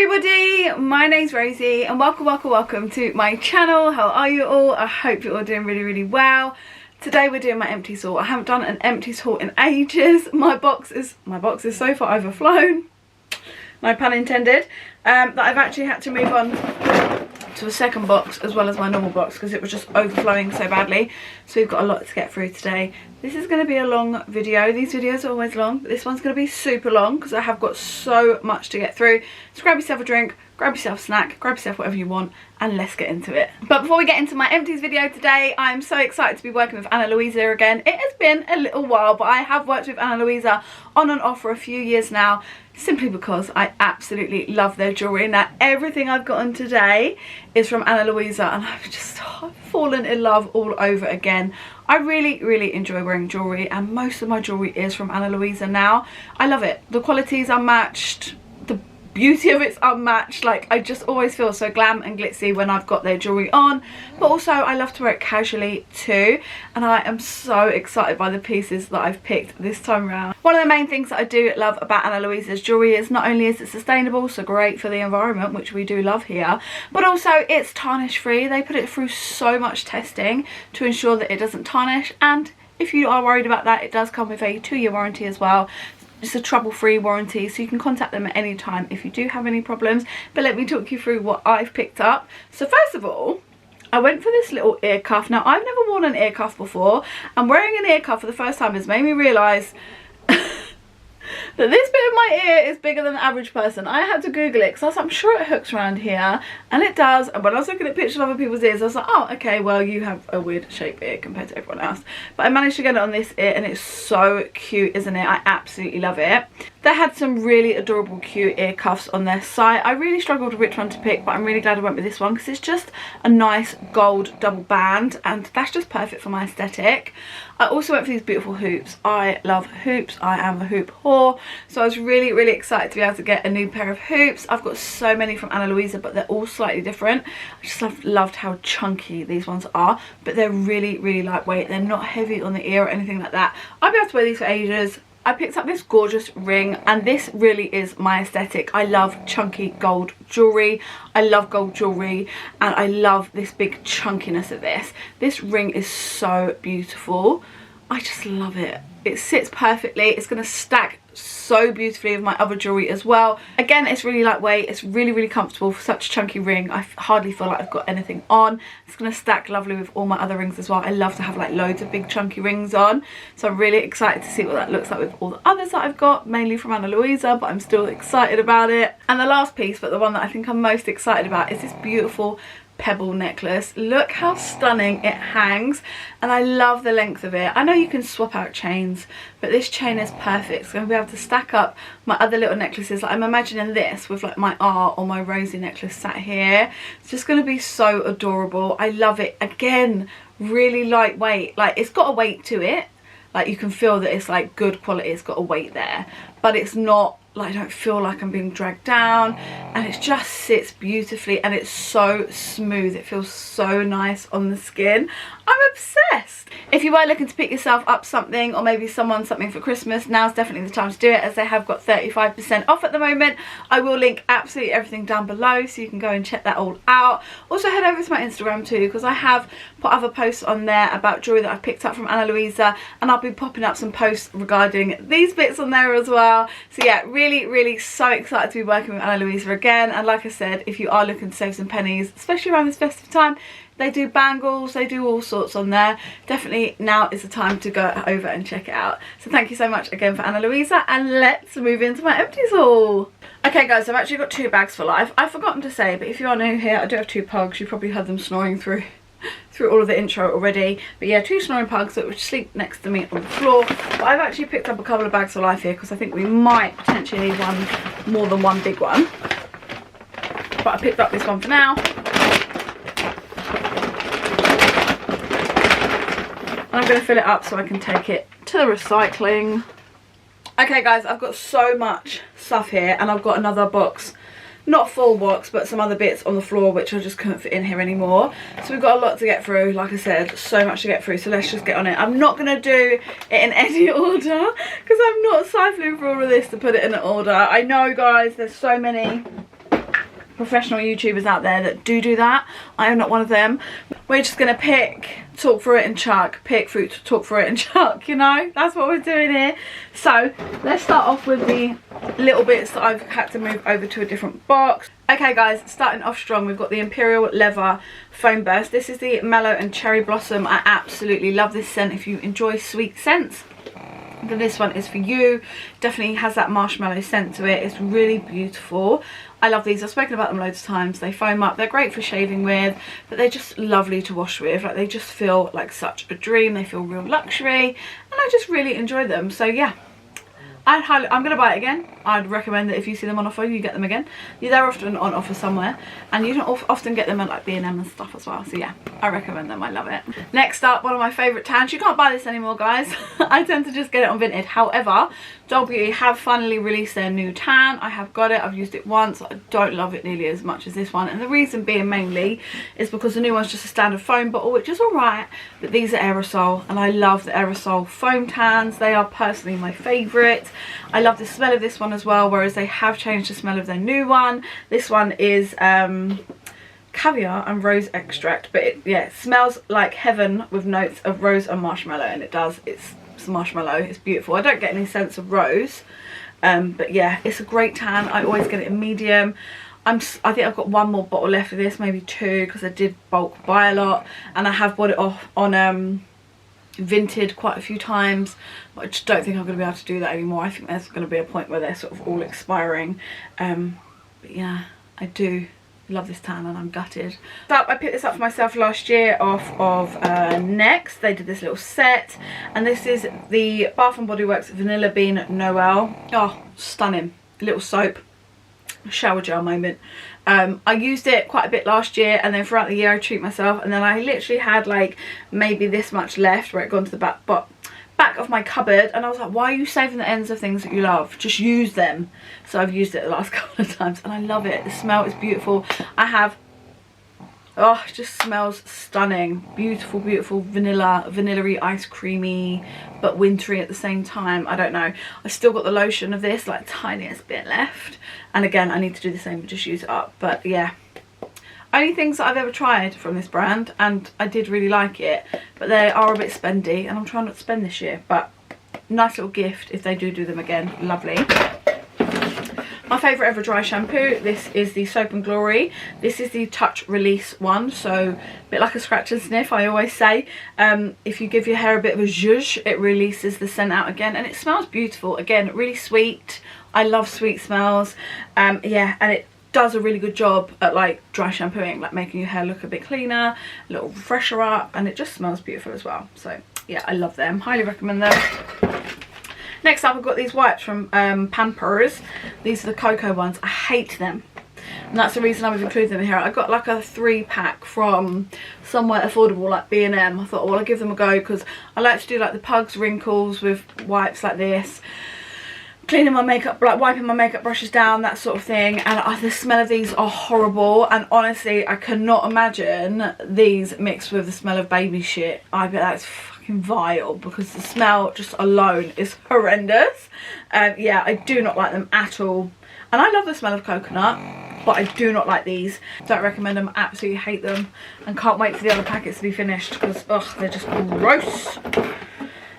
everybody, my name's Rosie and welcome to my channel. How are you all? I hope you're all doing really well. Today we're doing my empties haul. I haven't done an empties haul in ages. My box is so far overflown, no pun intended, that I've actually had to move on to a second box as well as my normal box because it was just overflowing so badly. So we've got a lot to get through today. This is going to be a long video. These videos are always long, but this one's going to be super long because I have got so much to get through. So grab yourself a drink, grab yourself a snack, grab yourself whatever you want, and let's get into it. But before we get into my empties video today, I'm so excited to be working with Ana Luisa again. It has been a little while, but I have worked with Ana Luisa on and off for a few years now, simply because I absolutely love their jewellery. Now everything I've gotten today is from Ana Luisa and I've fallen in love all over again. I really enjoy wearing jewellery and most of my jewellery is from Ana Luisa now. I love it. The quality is unmatched. The beauty of it's unmatched. Like, I just always feel so glam and glitzy when I've got their jewellery on, but also I love to wear it casually too, and I am so excited by the pieces that I've picked this time around. One of the main things that I do love about Ana Luisa's jewellery is not only is it sustainable, so great for the environment, which we do love here, but also it's tarnish free. They put it through so much testing to ensure that it doesn't tarnish, and if you are worried about that, it does come with a 2-year warranty as well. It's a trouble-free warranty, so you can contact them at any time if you do have any problems. But let me talk you through what I've picked up. So first of all, I went for this little ear cuff. Now, I've never worn an ear cuff before, and wearing an ear cuff for the first time has made me realise that this bit of my ear is bigger than the average person. I had to Google it because I'm sure it hooks around here, and it does. And when I was looking at pictures of other people's ears, I was like, oh, okay, well, you have a weird shaped ear compared to everyone else. But I managed to get it on this ear, and it's so cute, isn't it? I absolutely love it. They had some really adorable, cute ear cuffs on their site. I really struggled with which one to pick, but I'm really glad I went with this one because it's just a nice gold double band, and that's just perfect for my aesthetic. I also went for these beautiful hoops. I love hoops. I am a hoop whore. So I was really excited to be able to get a new pair of hoops. I've got so many from Ana Luisa, but they're all slightly different. I just loved how chunky these ones are, but they're really lightweight. They're not heavy on the ear or anything like that. I'll be able to wear these for ages. I picked up this gorgeous ring, and this really is my aesthetic. I love chunky gold jewellery. I love gold jewellery, and I love this big chunkiness of this. This ring is so beautiful. I just love it. It sits perfectly. It's going to stack so beautifully with my other jewellery as well. Again, it's really lightweight. It's really comfortable for such a chunky ring. I hardly feel like I've got anything on. It's going to stack lovely with all my other rings as well. I love to have like loads of big chunky rings on, so I'm really excited to see what that looks like with all the others that I've got, mainly from Ana Luisa, but I'm still excited about it. And the last piece, but the one that I think I'm most excited about, is this beautiful pebble necklace. Look how stunning it hangs, and I love the length of it. I know you can swap out chains, but this chain is perfect. It's going to be able to stack up my other little necklaces. Like, I'm imagining this with like my R or my Rosie necklace sat here. It's just going to be so adorable. I love it. Again, really lightweight. Like, it's got a weight to it. Like, you can feel that it's like good quality. It's got a weight there, but it's not like, I don't feel like I'm being dragged down, and it just sits beautifully, and it's so smooth. It feels so nice on the skin. I'm obsessed. If you were looking to pick yourself up something, or maybe someone something for Christmas, now's definitely the time to do it, as they have got 35% off at the moment. I will link absolutely everything down below, so you can go and check that all out. Also head over to my Instagram too, because I have put other posts on there about jewellery that I picked up from Ana Luisa, and I'll be popping up some posts regarding these bits on there as well. So yeah, really so excited to be working with Ana Luisa again. And like I said, if you are looking to save some pennies, especially around this festive time, they do bangles, they do all sorts on there. Definitely now is the time to go over and check it out. So thank you so much again for Ana Luisa, and let's move into my empties haul. Okay guys, I've actually got 2 bags for life. I've forgotten to say, but if you are new here, I do have 2 pugs. You probably heard them snoring through all of the intro already, but yeah, 2 snoring pugs that would sleep next to me on the floor. But I've actually picked up a couple of bags for life here because I think we might potentially need more than one big one, but I picked up this one for now. And I'm going to fill it up so I can take it to the recycling. Okay guys, I've got so much stuff here, and I've got another box, not a full box, but some other bits on the floor which I just couldn't fit in here anymore. So we've got a lot to get through. Like I said, so much to get through, so let's just get on it. I'm not going to do it in any order because I'm not siphoning for all of this to put it in an order. I know guys, there's so many professional YouTubers out there that do that. I am not one of them. We're just gonna pick, talk through it and chuck, pick fruit, talk through it and chuck, you know, that's what we're doing here. So let's start off with the little bits that I've had to move over to a different box. Okay guys, starting off strong, we've got the Imperial Leather Foam Burst. This is the Mellow and Cherry Blossom. I absolutely love this scent. If you enjoy sweet scents, then this one is for you. Definitely has that marshmallow scent to it. It's really beautiful. I love these. I've spoken about them loads of times. They foam up. They're great for shaving with, but they're just lovely to wash with. Like, they just feel like such a dream. They feel real luxury, and I just really enjoy them. So yeah, I'm going to buy it again. I'd recommend that if you see them on offer, you get them again. They're often on offer somewhere, and you don't often get them at like B&M and stuff as well. So yeah, I recommend them. I love it. Next up, one of my favourite tans. You can't buy this anymore, guys. I tend to just get it on Vinted. However, Dog Beauty have finally released their new tan. I have got it. I've used it once. I don't love it nearly as much as this one, and the reason being mainly is because the new one's just a standard foam bottle, which is alright, but these are aerosol, and I love the aerosol foam tans. They are personally my favourite. I love the smell of this one as well, whereas they have changed the smell of their new one. This one is caviar and rose extract, but it smells like heaven with notes of rose and marshmallow, and it does. It's marshmallow. It's beautiful. I don't get any sense of rose, but yeah, it's a great tan. I always get it in medium. I think I've got one more bottle left of this, maybe two, because I did bulk buy a lot, and I have bought it off on Vinted quite a few times, but I just don't think I'm going to be able to do that anymore. I think there's going to be a point where they're sort of all expiring, but yeah, I do love this tan, and I'm gutted. So I picked this up for myself last year off of Next. They did this little set, and this is the Bath & Body Works Vanilla Bean Noel. Oh, stunning. Little soap, shower gel moment. I used it quite a bit last year, and then throughout the year I treat myself, and then I literally had like maybe this much left where it gone to the back of my cupboard, and I was like, why are you saving the ends of things that you love? Just use them. So I've used it the last couple of times, and I love it. The smell is beautiful. I have, oh, it just smells stunning. Beautiful, beautiful vanilla-y, ice creamy, but wintry at the same time. I don't know. I still got the lotion of this, like tiniest bit left, and again I need to do the same and just use it up. But yeah, only things that I've ever tried from this brand, and I did really like it, but they are a bit spendy, and I'm trying not to spend this year, but nice little gift if they do them again. Lovely. My favourite ever dry shampoo, this is the Soap and Glory. This is the touch release one, so a bit like a scratch and sniff, I always say. If you give your hair a bit of a zhuzh, it releases the scent out again, and it smells beautiful. Again, really sweet. I love sweet smells. Yeah, and it does a really good job at like dry shampooing, like making your hair look a bit cleaner, a little fresher up, and it just smells beautiful as well. So yeah, I love them. Highly recommend them. Next up, I've got these wipes from Pampers. These are the cocoa ones. I hate them, and that's the reason I've included them here. I got like a 3-pack from somewhere affordable like B&M. I thought, well, I'll give them a go, because I like to do like the pugs wrinkles with wipes like this, cleaning my makeup, like wiping my makeup brushes down, that sort of thing. And the smell of these are horrible, and honestly I cannot imagine these mixed with the smell of baby shit. I bet that's fucking vile, because the smell just alone is horrendous. Yeah, I do not like them at all, and I love the smell of coconut, but I do not like these. Don't recommend them. Absolutely hate them, and can't wait for the other packets to be finished, because ugh, they're just gross.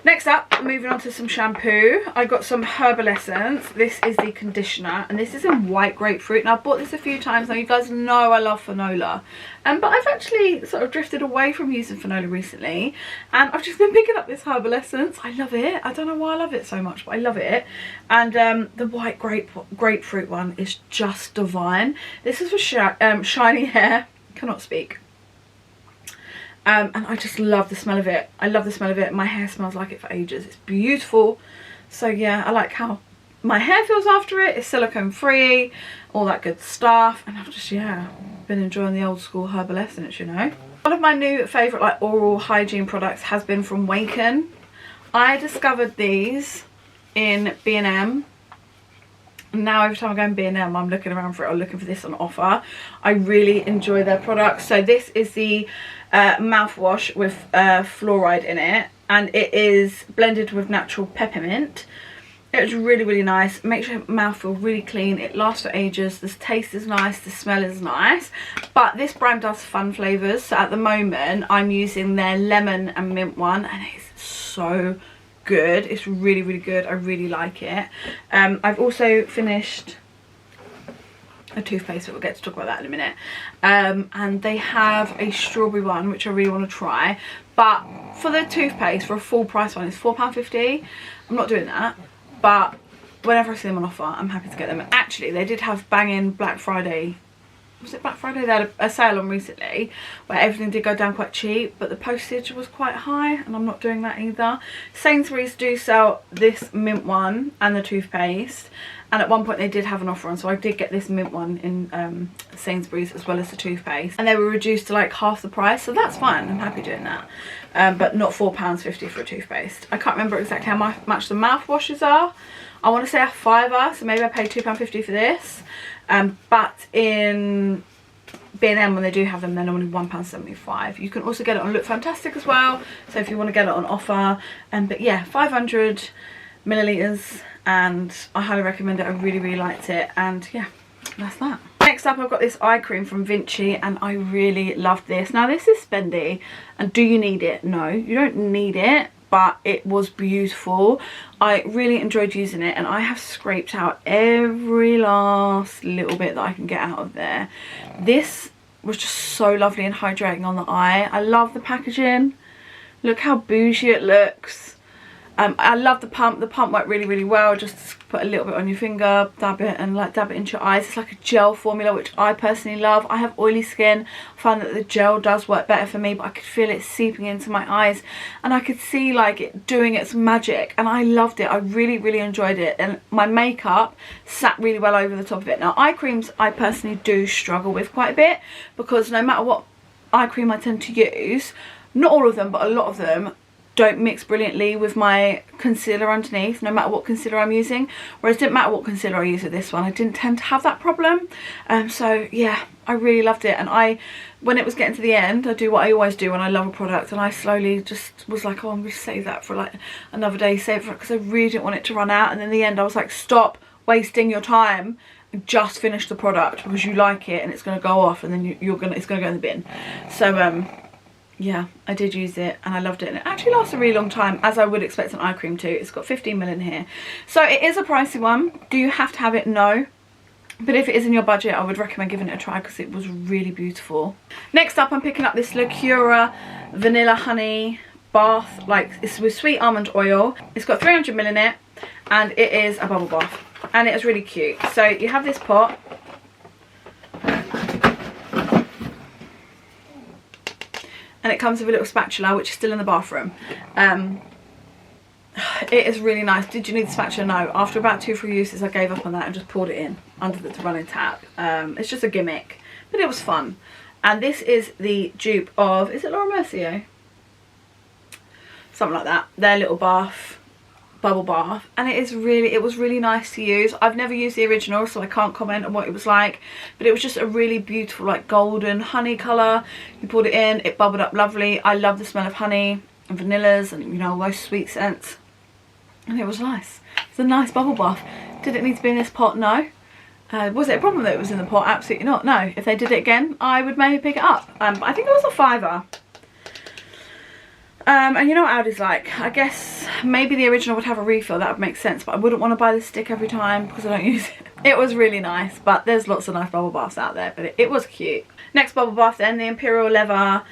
Next up, moving on to some shampoo. I got some Herbal Essence. This is the conditioner, and this is in white grapefruit. Now, I've bought this a few times. Now, you guys know I love Fanola, but I've actually sort of drifted away from using Fanola recently, and I've just been picking up this Herbal Essence. I love it. I don't know why I love it so much, but I love it. And the white grapefruit one is just divine. This is for shiny hair. Cannot speak. And I just love the smell of it. I love the smell of it. My hair smells like it for ages. It's beautiful. So yeah, I like how my hair feels after it. It's silicone free, all that good stuff. And I've just, yeah, been enjoying the old school Herbal Essence, you know. One of my new favourite like oral hygiene products has been from Waken. I discovered these in B&M. Now every time I go in B&M, I'm looking around for it or looking for this on offer. I really enjoy their products. So this is the mouthwash with fluoride in it, and it is blended with natural peppermint. It was really, really nice. Makes your mouth feel really clean. It lasts for ages. The taste is nice. The smell is nice. But this brand does fun flavours. So at the moment, I'm using their lemon and mint one. And it's so good. It's really, really good. I really like it. I've also finished a toothpaste, but we'll get to talk about that in a minute. And they have a strawberry one, which I really want to try. But for the toothpaste, for a full price one, it's £4.50. I'm not doing that. But whenever I see them on offer, I'm happy to get them. And actually, they did have banging Black Friday. Was it Black Friday? They had a sale on recently where everything did go down quite cheap, but the postage was quite high, and I'm not doing that either. Sainsbury's do sell this mint one and the toothpaste, and at one point they did have an offer on, so I did get this mint one in Sainsbury's as well as the toothpaste, and they were reduced to like half the price, so that's fine. I'm happy doing that. But not £4.50 for a toothpaste. I can't remember exactly how much the mouthwashes are. I want to say a £5, so maybe I paid £2.50 for this. But in B&M, when they do have them, they're normally £1.75. You can also get it on Look Fantastic as well, so if you want to get it on offer. But yeah, 500 millilitres, and I highly recommend it. I really, really liked it, and yeah, that's that. Next up, I've got this eye cream from Vinci, and I really loved this. Now, this is spendy, and do you need it? No, you don't need it, but it was beautiful. I really enjoyed using it, and I have scraped out every last little bit that I can get out of there. This was just so lovely and hydrating on the eye. I love the packaging. Look how bougie it looks. I love the pump. The pump worked really, really well. Just put a little bit on your finger, dab it, and like dab it into your eyes. It's like a gel formula, which I personally love. I have oily skin. I find that the gel does work better for me, but I could feel it seeping into my eyes, and I could see like it doing its magic, and I loved it. I really, really enjoyed it, and my makeup sat really well over the top of it. Now, eye creams I personally do struggle with quite a bit, because no matter what eye cream I tend to use, not all of them, but a lot of them don't mix brilliantly with my concealer underneath, no matter what concealer I'm using. Whereas it didn't matter what concealer I use with this one, I didn't tend to have that problem. So yeah, I really loved it. And when it was getting to the end, I do what I always do when I love a product, and I slowly just was like, oh, I'm going to save that for like another day, save it, because I really didn't want it to run out. And in the end, I was like, stop wasting your time and just finish the product, because you like it and it's going to go off, and then it's going to go in the bin. So yeah, I did use it, and I loved it, and it actually lasts a really long time, as I would expect an eye cream to. It's got 15ml in here, so it is a pricey one. Do you have to have it? No, but if it is in your budget, I would recommend giving it a try, because it was really beautiful. Next up, I'm picking up this Lacura Vanilla Honey Bath, like it's with sweet almond oil. It's got 300ml in it, and it is a bubble bath, and it is really cute. So you have this pot, and it comes with a little spatula, which is still in the bathroom. It is really nice. Did you need the spatula? No. After about 2 or 3 uses, I gave up on that and just poured it in under the running tap. It's just a gimmick, but it was fun. And this is the dupe of, is it Laura Mercier? Something like that. Their little bath, bubble bath, and it was really nice to use. I've never used the original, so I can't comment on what it was like, but it was just a really beautiful like golden honey colour. You poured it in, it bubbled up lovely. I love the smell of honey and vanillas and, you know, all those sweet scents, and it was nice. It's a nice bubble bath. Did it need to be in this pot? No. Was it a problem that it was in the pot? Absolutely not. No. If they did it again, I would maybe pick it up, but I think it was a £5. And you know what Aldi's like. I guess maybe the original would have a refill, that would make sense, but I wouldn't want to buy this stick every time because I don't use it. It was really nice, but there's lots of nice bubble baths out there, but it was cute. Next bubble bath then, the Imperial Leather.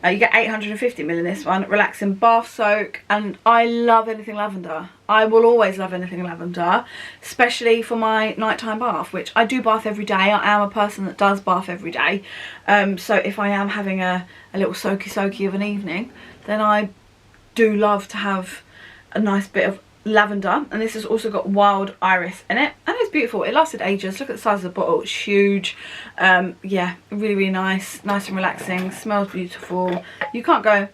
You get 850ml in this one, relaxing bath soak, and I love anything lavender. I will always love anything lavender, especially for my nighttime bath, which I do bath every day. I am a person that does bath every day, so if I am having a little soaky of an evening, then I do love to have a nice bit of lavender. And this has also got wild iris in it, and it's beautiful. It lasted ages. Look at the size of the bottle, it's huge. Yeah, really nice and relaxing, smells beautiful. You can't go,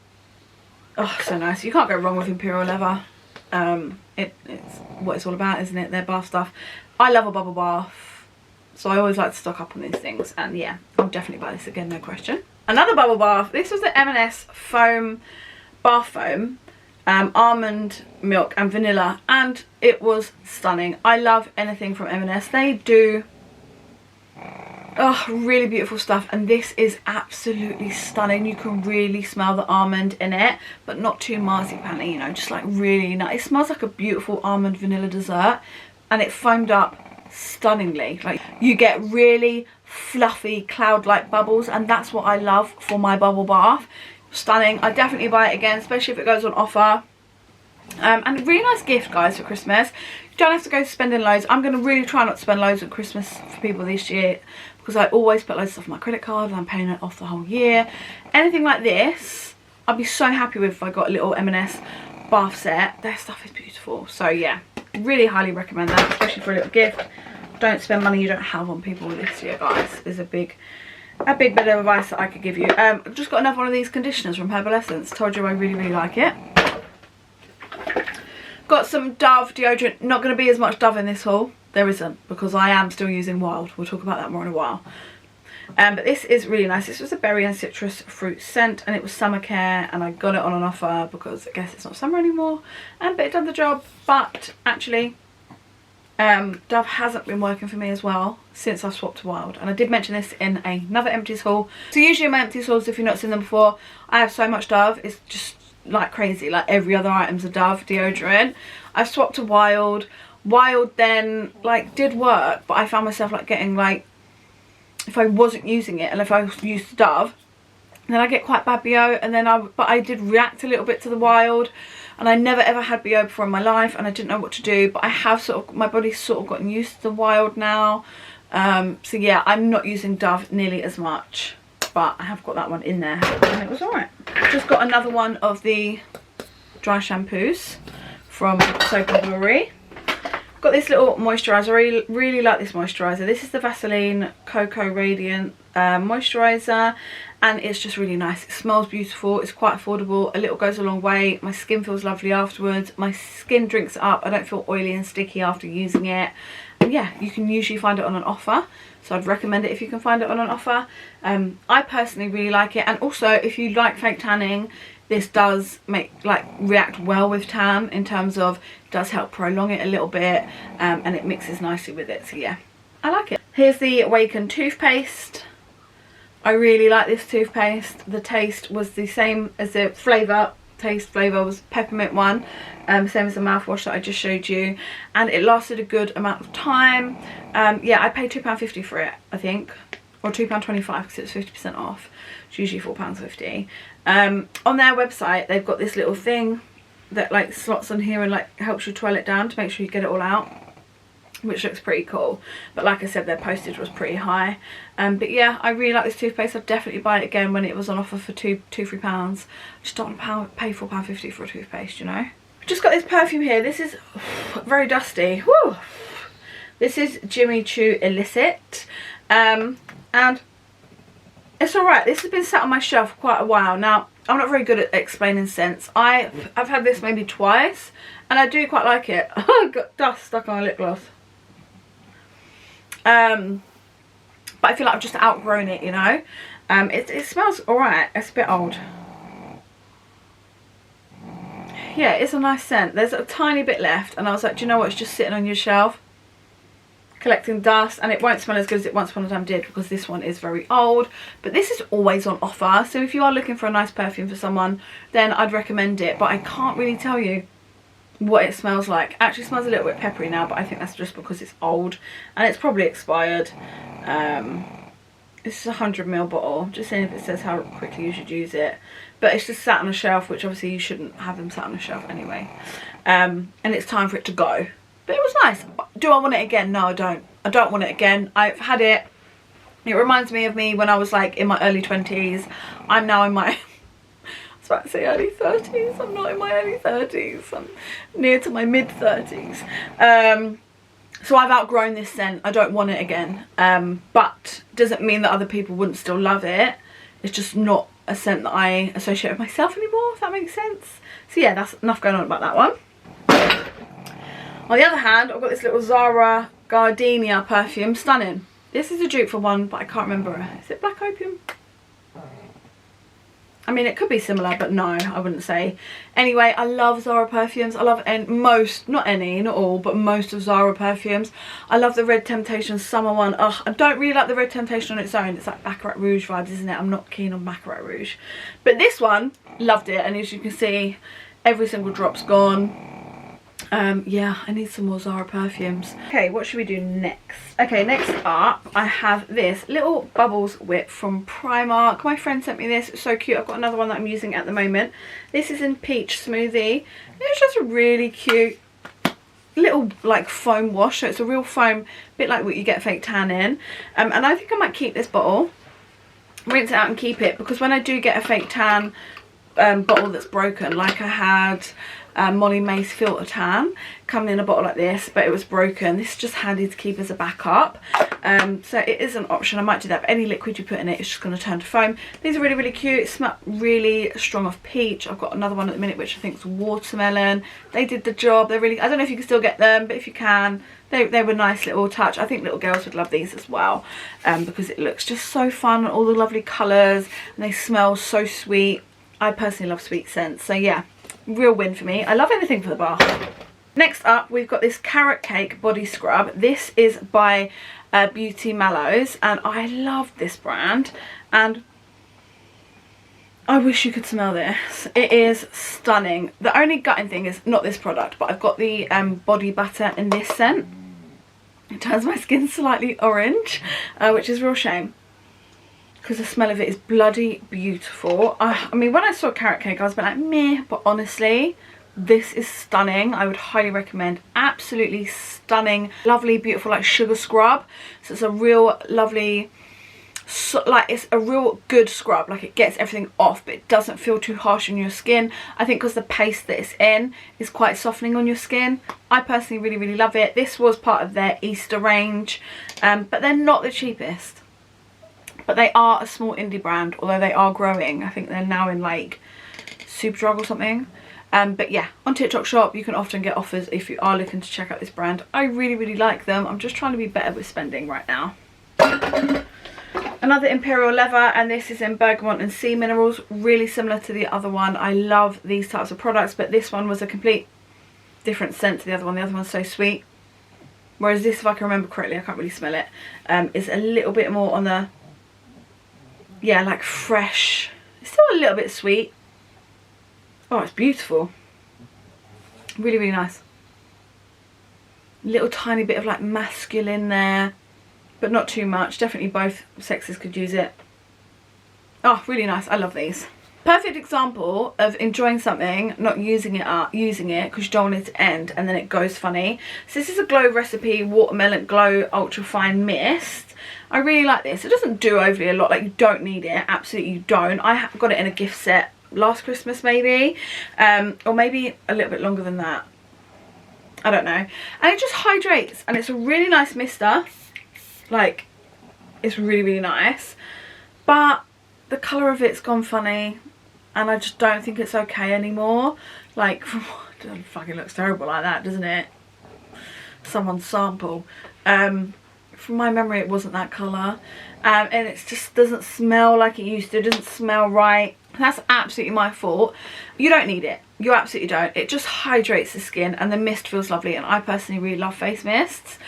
oh, so nice. You can't go wrong with Imperial Leather. It's what it's all about, isn't it? Their bath stuff. I love a bubble bath, so I always like to stock up on these things, and yeah, I'll definitely buy this again, no question. Another bubble bath. This was the M&S foam bath foam. almond milk and vanilla, and it was stunning. I love anything from M&S. They do really beautiful stuff, and this is absolutely stunning. You can really smell the almond in it, but not too marzipan-y, you know, just like really nice. It smells like a beautiful almond vanilla dessert, and it foamed up stunningly. Like, you get really fluffy cloud-like bubbles, and that's what I love for my bubble bath. Stunning. I definitely buy it again, especially if it goes on offer. And a really nice gift, guys, for Christmas. You don't have to go spending loads. I'm going to really try not to spend loads at Christmas for people this year, because I always put loads of stuff on my credit card and I'm paying it off the whole year. Anything like this, I'd be so happy with if I got a little M&S bath set. Their stuff is beautiful. So yeah, really highly recommend that, especially for a little gift. Don't spend money you don't have on people this year, guys, is a big bit of advice that I could give you. I've just got another one of these conditioners from Herbal Essence. Told you I really like it. Got some Dove deodorant. Not going to be as much Dove in this haul. There isn't, because I am still using Wild. We'll talk about that more in a while. But this is really nice. This was a berry and citrus fruit scent, and it was summer care, and I got it on an offer because I guess it's not summer anymore. But it done the job. But actually, Dove hasn't been working for me as well since I've swapped to Wild, and I did mention this in another empties haul. So usually in my empties hauls, if you've not seen them before, I have so much Dove, it's just like crazy. Like every other item's a Dove deodorant. I've swapped to Wild. Wild then like did work, but I found myself like getting like, if I wasn't using it and if I used Dove, then I get quite bad BO, and then I did react a little bit to the Wild. And I never ever had BO before in my life, and I didn't know what to do, but I have sort of, my body's sort of gotten used to the Wild now. So yeah, I'm not using Dove nearly as much, but I have got that one in there, and it was alright. Just got another one of the dry shampoos from Soap & Glory. Got this little moisturiser. I really like this moisturiser. This is the Vaseline Cocoa Radiant moisturiser, and it's just really nice. It smells beautiful. It's quite affordable. A little goes a long way. My skin feels lovely afterwards. My skin drinks it up. I don't feel oily and sticky after using it. And yeah, you can usually find it on an offer, so I'd recommend it if you can find it on an offer. I personally really like it, and also if you like fake tanning, this does react well with tan, in terms of it does help prolong it a little bit, and it mixes nicely with it. So yeah, I like it. Here's the Awaken toothpaste. I really like this toothpaste. The taste was the same as the flavour. Flavour was peppermint one, same as the mouthwash that I just showed you, and it lasted a good amount of time. Yeah, I paid £2.50 for it, I think, or £2.25 because it's 50% off. It's usually £4.50. On their website, they've got this little thing that like slots on here and like helps you twirl it down to make sure you get it all out, which looks pretty cool. But like I said, their postage was pretty high. But yeah, I really like this toothpaste. I'd definitely buy it again when it was on offer for £3. I just don't want to pay £4.50 for a toothpaste, you know. Just got this perfume here. This is very dusty. Woo! This is Jimmy Choo Illicit, and it's alright. This has been sat on my shelf for quite a while now. I'm not very good at explaining scents. I've had this maybe twice, and I do quite like it. I got dust stuck on my lip gloss. But I feel like I've just outgrown it, you know. It smells alright. It's a bit old. Yeah, it's a nice scent. There's a tiny bit left, and I was like, do you know what? It's just sitting on your shelf, collecting dust, and it won't smell as good as it once upon a time did, because this one is very old. But this is always on offer, so if you are looking for a nice perfume for someone, then I'd recommend it. But I can't really tell you what it smells like. Actually, it smells a little bit peppery now, but I think that's just because it's old and it's probably expired. This is a 100ml bottle, just seeing if it says how quickly you should use it. But it's just sat on a shelf, which obviously you shouldn't have them sat on a shelf anyway. And it's time for it to go. But it was nice. Do I want it again? No, I don't. I don't want it again. I've had it. It reminds me of me when I was like in my early 20s. I'm now in my, I was about to say early 30s. I'm not in my early 30s. I'm near to my mid 30s. So I've outgrown this scent. I don't want it again. But doesn't mean that other people wouldn't still love it. It's just not a scent that I associate with myself anymore, if that makes sense. So yeah, that's enough going on about that one. On the other hand, I've got this little Zara Gardenia perfume. Stunning. This is a dupe for one, but I can't remember. Is it Black Opium? I mean, it could be similar, but no, I wouldn't say. Anyway, I love Zara perfumes. I love most, not any, not all, but most of Zara perfumes. I love the Red Temptation summer one. Ugh, I don't really like the Red Temptation on its own. It's like Baccarat Rouge vibes, isn't it? I'm not keen on Baccarat Rouge. But this one, loved it. And as you can see, every single drop's gone. Yeah, I need some more Zara perfumes. Okay, what should we do next? Okay, next up, I have this little Bubbles whip from Primark. My friend sent me this. It's so cute. I've got another one that I'm using at the moment. This is in Peach Smoothie. It's just a really cute little like foam wash. So it's a real foam, bit like what you get fake tan in. And I think I might keep this bottle, rinse it out and keep it, because when I do get a fake tan bottle that's broken, like I had Molly May's Filter Tan coming in a bottle like this, but it was broken. This is just handy to keep as a backup. So it is an option. I might do that, but any liquid you put in it, it's just going to turn to foam. These are really, really cute. Smell really strong of peach. I've got another one at the minute, which I think is watermelon. They did the job. They're really, I don't know if you can still get them, but if you can, they were nice little touch. I think little girls would love these as well, because it looks just so fun, all the lovely colours, and they smell so sweet. I personally love sweet scents, so yeah, real win for me. I love anything for the bath. Next up, we've got this Carrot Cake body scrub. This is by Beauty Mallows, and I love this brand, and I wish you could smell this. It is stunning. The only gutting thing is not this product, but I've got the body butter in this scent. It turns my skin slightly orange, which is a real shame, because the smell of it is bloody beautiful. I mean, when I saw Carrot Cake, I was a bit like, meh, but honestly, this is stunning. I would highly recommend. Absolutely stunning, lovely, beautiful, like sugar scrub. So it's a real lovely, like it's a real good scrub. Like it gets everything off, but it doesn't feel too harsh on your skin. I think because the paste that it's in is quite softening on your skin. I personally really, really love it. This was part of their Easter range, but they're not the cheapest. But they are a small indie brand, although they are growing. I think they're now in like Superdrug or something. But yeah, on TikTok Shop you can often get offers if you are looking to check out this brand. I really, really like them. I'm just trying to be better with spending right now. Another Imperial Leather, and this is in Bergamot and Sea Minerals. Really similar to the other one. I love these types of products, but this one was a complete different scent to the other one. The other one's so sweet. Whereas this, if I can remember correctly, I can't really smell it, is a little bit more on the, yeah, like fresh. It's still a little bit sweet. Oh, it's beautiful. Really, really nice. Little tiny bit of like masculine there, but not too much. Definitely both sexes could use it. Oh, really nice. I love these. Perfect example of enjoying something, not using it because you don't want it to end and then it goes funny. So this is a Glow Recipe Watermelon Glow Ultra Fine Mist. I really like this. It doesn't do overly a lot. Like, you don't need it. Absolutely you don't. I got it in a gift set last Christmas maybe, or maybe a little bit longer than that. I don't know. And it just hydrates, and it's a really nice mister. Like, it's really, really nice. But the colour of it's gone funny, and I just don't think it's okay anymore. Like, it fucking looks terrible like that, doesn't it? Someone's sample. From my memory it wasn't that colour, and it just doesn't smell like it used to. It doesn't smell right. That's absolutely my fault. You don't need it. You absolutely don't. It just hydrates the skin, and the mist feels lovely, and I personally really love face mists.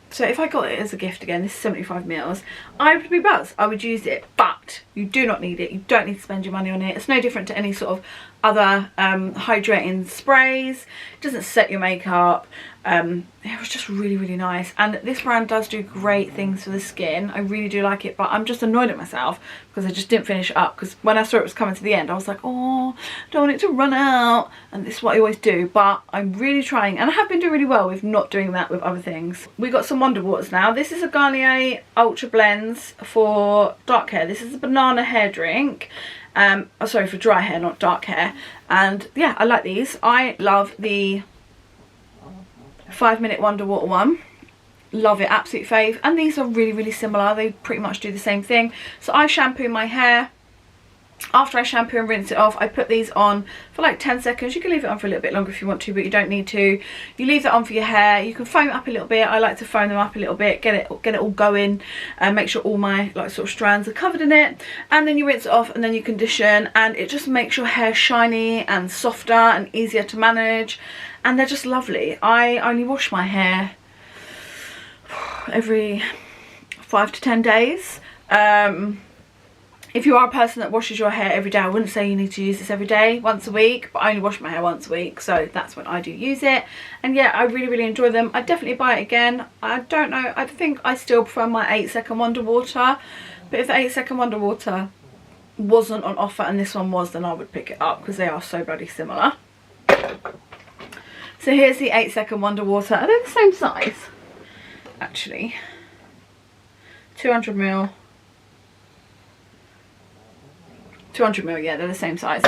So if I got it as a gift again, this is 75ml, I would be buzzed. I would use it, but you do not need it. You don't need to spend your money on it. It's no different to any sort of other hydrating sprays. It doesn't set your makeup. It was just really, really nice, and this brand does do great things for the skin. I really do like it, but I'm just annoyed at myself because I just didn't finish it up, because when I saw it was coming to the end I was like, oh, I don't want it to run out, and this is what I always do. But I'm really trying, and I have been doing really well with not doing that with other things. We got some Wonder Waters now. This is a Garnier Ultra Blends for dark hair. This is a banana hair drink. Oh, sorry, for dry hair, not dark hair. And yeah, I like these. I love the 5-minute Wonder Water one. Love it, absolute fave. And these are really, really similar. They pretty much do the same thing. So I shampoo my hair after I shampoo and rinse it off, I put these on for like 10 seconds. You can leave it on for a little bit longer if you want to, but you don't need to. You leave that on for your hair. You can foam it up a little bit. I like to foam them up a little bit, get it all going, and make sure all my like sort of strands are covered in it. And then you rinse it off, and then you condition, and it just makes your hair shiny and softer and easier to manage. And they're just lovely. I only wash my hair every 5 to 10 days. If you are a person that washes your hair every day, I wouldn't say you need to use this every day, once a week, but I only wash my hair once a week, so that's when I do use it. And yeah, I really enjoy them. I'd definitely buy it again. I don't know, I think I still prefer my 8-second Wonder Water, but if the 8-second Wonder Water wasn't on offer and this one was, then I would pick it up because they are so bloody similar. So here's the 8-second Wonder Water. Are they the same size? Actually, 200ml. 200ml, yeah, they're the same size.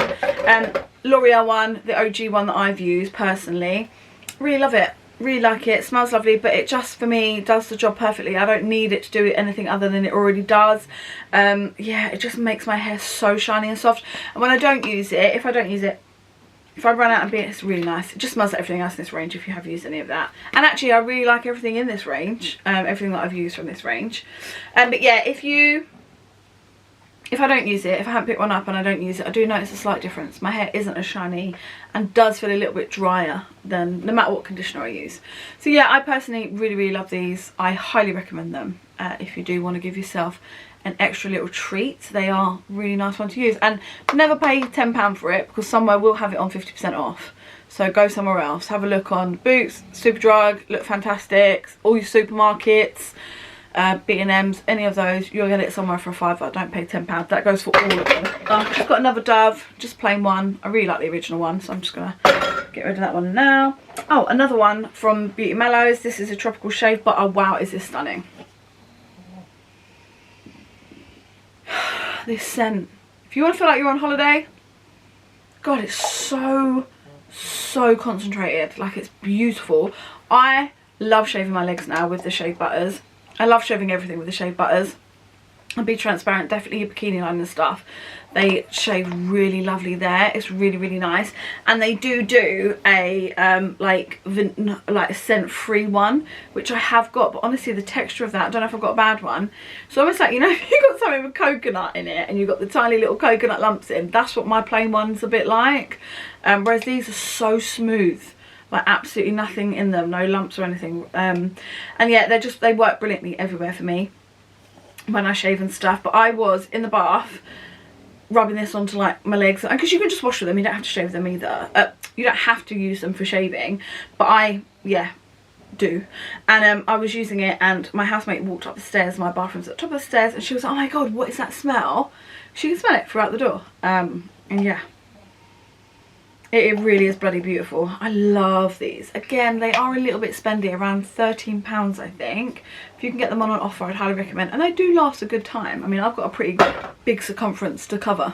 L'Oreal one, the OG one that I've used personally. Really love it, really like it. Smells lovely, but it just, for me, does the job perfectly. I don't need it to do anything other than it already does. Yeah, it just makes my hair so shiny and soft. And when I don't use it, if I run out of it, it's really nice. It just smells like everything else in this range if you have used any of that. And actually, I really like everything in this range, everything that I've used from this range. But yeah, if I don't use it, if I haven't picked one up and I don't use it, I do notice a slight difference. My hair isn't as shiny and does feel a little bit drier than no matter what conditioner I use. So yeah, I personally really love these. I highly recommend them if you do want to give yourself an extra little treat. They are really nice one to use, and never pay £10 for it because somewhere will have it on 50% off. So go somewhere else. Have a look on Boots, Superdrug, Look Fantastic, all your supermarkets, B&M's, any of those, you'll get it somewhere for a £5. Don't pay £10. That goes for all of them. I've just got another Dove, just plain one. I really like the original one, so I'm just gonna get rid of that one now. Oh, another one from Beauty Mellows. This is a tropical shave butter. Wow, is this stunning. This scent, if you want to feel like you're on holiday, God, it's so concentrated. Like, it's beautiful. I love shaving my legs now with the shave butters. I love shaving everything with the shave butters. And be transparent, definitely your bikini line and stuff. They shave really lovely there. It's really nice. And they do a like a scent free one, which I have got, but honestly the texture of that, I don't know if I've got a bad one. It's almost like, you know, if you've got something with coconut in it and you've got the tiny little coconut lumps in, that's what my plain one's a bit like. Whereas these are so smooth. Like absolutely nothing in them, no lumps or anything. And yeah, they work brilliantly everywhere for me when I shave and stuff. But I was in the bath rubbing this onto like my legs, because you can just wash with them, you don't have to shave them either. You don't have to use them for shaving, but I do. And I was using it, and my housemate walked up the stairs. My bathroom's at the top of the stairs, and she was like, oh my God, what is that smell? She can smell it throughout the door. And yeah, it really is bloody beautiful. I love these. Again, they are a little bit spendy, around £13 I think. If you can get them on an offer, I'd highly recommend. And they do last a good time. I mean, I've got a pretty big circumference to cover,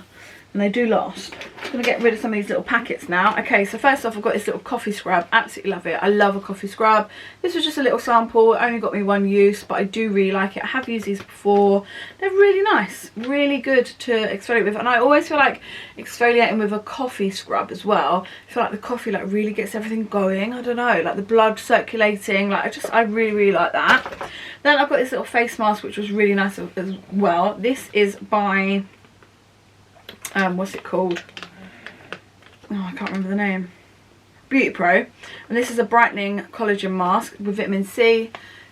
and they do last. I'm going to get rid of some of these little packets now. Okay, so first off, I've got this little coffee scrub. Absolutely love it. I love a coffee scrub. This was just a little sample. It only got me one use, but I do really like it. I have used these before. They're really nice. Really good to exfoliate with. And I always feel like exfoliating with a coffee scrub as well, I feel like the coffee like really gets everything going. I don't know, like the blood circulating. Like I really like that. Then I've got this little face mask, which was really nice as well. This is by what's it called? Oh, I can't remember the name. Beauty Pro. And this is a brightening collagen mask with vitamin C.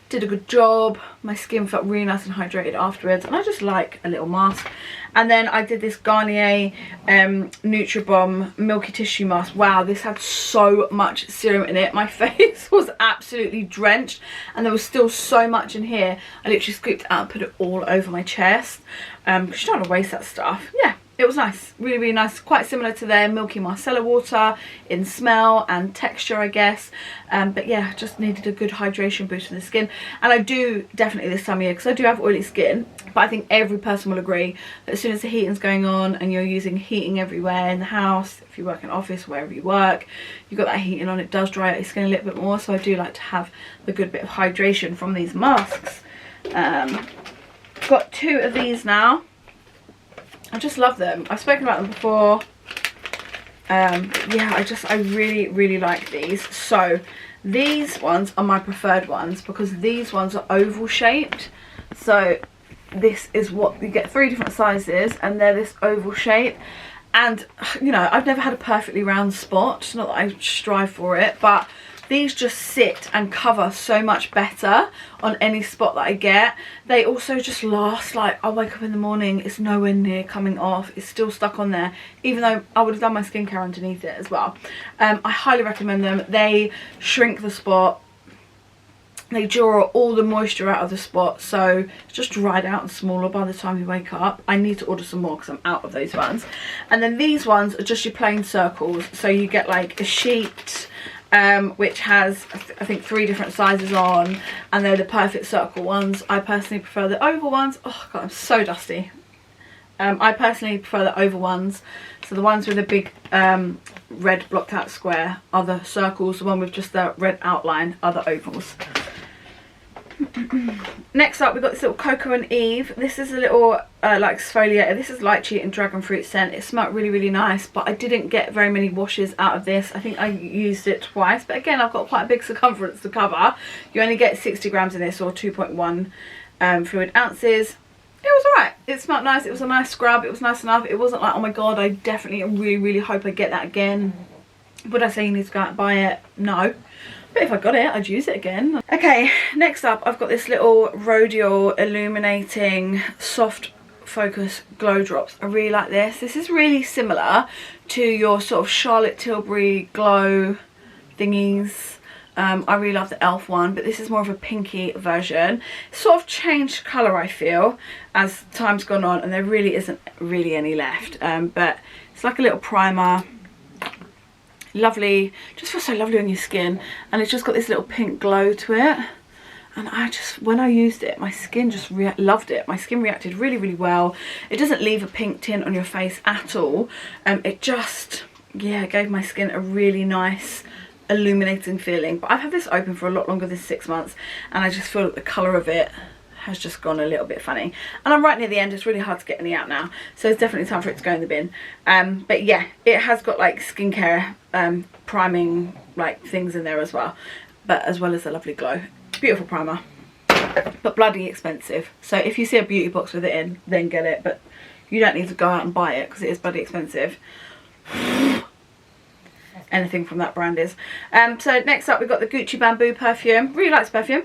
Did a good job. My skin felt really nice and hydrated afterwards, and I just like a little mask. And then I did this Garnier Nutribomb Milky Tissue Mask. Wow, this had so much serum in it. My face was absolutely drenched, and there was still so much in here. I literally scooped it out and put it all over my chest, because you don't want to waste that stuff. Yeah, it was nice, really nice. Quite similar to their Milky Marcella water in smell and texture, I guess. But yeah, just needed a good hydration boost for the skin. And I do definitely this time of year, because I do have oily skin, but I think every person will agree that as soon as the heating's going on and you're using heating everywhere in the house, if you work in an office, wherever you work, you've got that heating on, it does dry out your skin a little bit more. So I do like to have the good bit of hydration from these masks. Got two of these now. I just love them. I've spoken about them before. Yeah, I really like these. So these ones are my preferred ones because these ones are oval shaped. So this is what you get, 3 different sizes, and they're this oval shape. And you know, I've never had a perfectly round spot, not that I strive for it, but these just sit and cover so much better on any spot that I get. They also just last, like I'll wake up in the morning, it's nowhere near coming off, it's still stuck on there, even though I would have done my skincare underneath it as well. I highly recommend them. They shrink the spot, they draw all the moisture out of the spot, so it's just dried out and smaller by the time you wake up. I need to order some more because I'm out of those ones. And then these ones are just your plain circles, so you get like a sheet which has I think 3 different sizes on, and they're the perfect circle ones. I personally prefer the oval ones. Oh god, I'm so dusty. I personally prefer the oval ones. So the ones with a big red blocked out square are the circles, the one with just the red outline are the ovals. Next up, we've got this little Coco and Eve. This is a little like exfoliator. This is lychee and dragon fruit scent. It smelled really nice, but I didn't get very many washes out of this. I think I used it twice, but again, I've got quite a big circumference to cover. You only get 60 grams in this, or 2.1 fluid ounces. It was alright. It smelled nice. It was a nice scrub. It was nice enough. It wasn't like, oh my god, I definitely really hope I get that again. Would I say you need to go out and buy it? No. But if I got it, I'd use it again. Okay, next up, I've got this little Rodial Illuminating Soft Focus Glow Drops. I really like this. This is really similar to your sort of Charlotte Tilbury glow thingies. I really love the e.l.f. one, but this is more of a pinky version. It's sort of changed colour, I feel, as time's gone on, and there really isn't really any left. But it's like a little primer. Lovely, just feels so lovely on your skin, and it's just got this little pink glow to it. And I just, when I used it, my skin just loved it. My skin reacted really well. It doesn't leave a pink tint on your face at all. It just, yeah, gave my skin a really nice illuminating feeling. But I've had this open for a lot longer than 6 months, and I just feel that the colour of it has just gone a little bit funny, and I'm right near the end. It's really hard to get any out now, so it's definitely time for it to go in the bin. But yeah, it has got like skincare priming like things in there as well, but as well as a lovely glow. Beautiful primer, but bloody expensive. So if you see a beauty box with it in, then get it, but you don't need to go out and buy it because it is bloody expensive. Anything from that brand is. So next up, we've got the Gucci Bamboo perfume. Really like this perfume.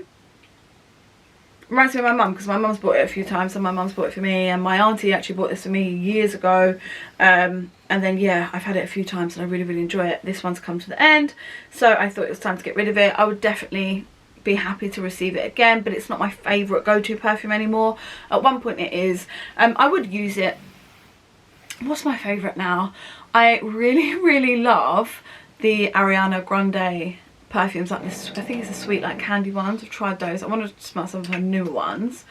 Reminds me of my mum, because my mum's bought it a few times, and my mum's bought it for me, and my auntie actually bought this for me years ago. And then yeah, I've had it a few times and I really enjoy it. This one's come to the end, so I thought it was time to get rid of it. I would definitely be happy to receive it again, but it's not my favourite go-to perfume anymore. At one point it is. I would use it. What's my favourite now? I really love the Ariana Grande perfumes, like this, I think it's the sweet like candy ones. I've tried those. I want to smell some of her newer ones.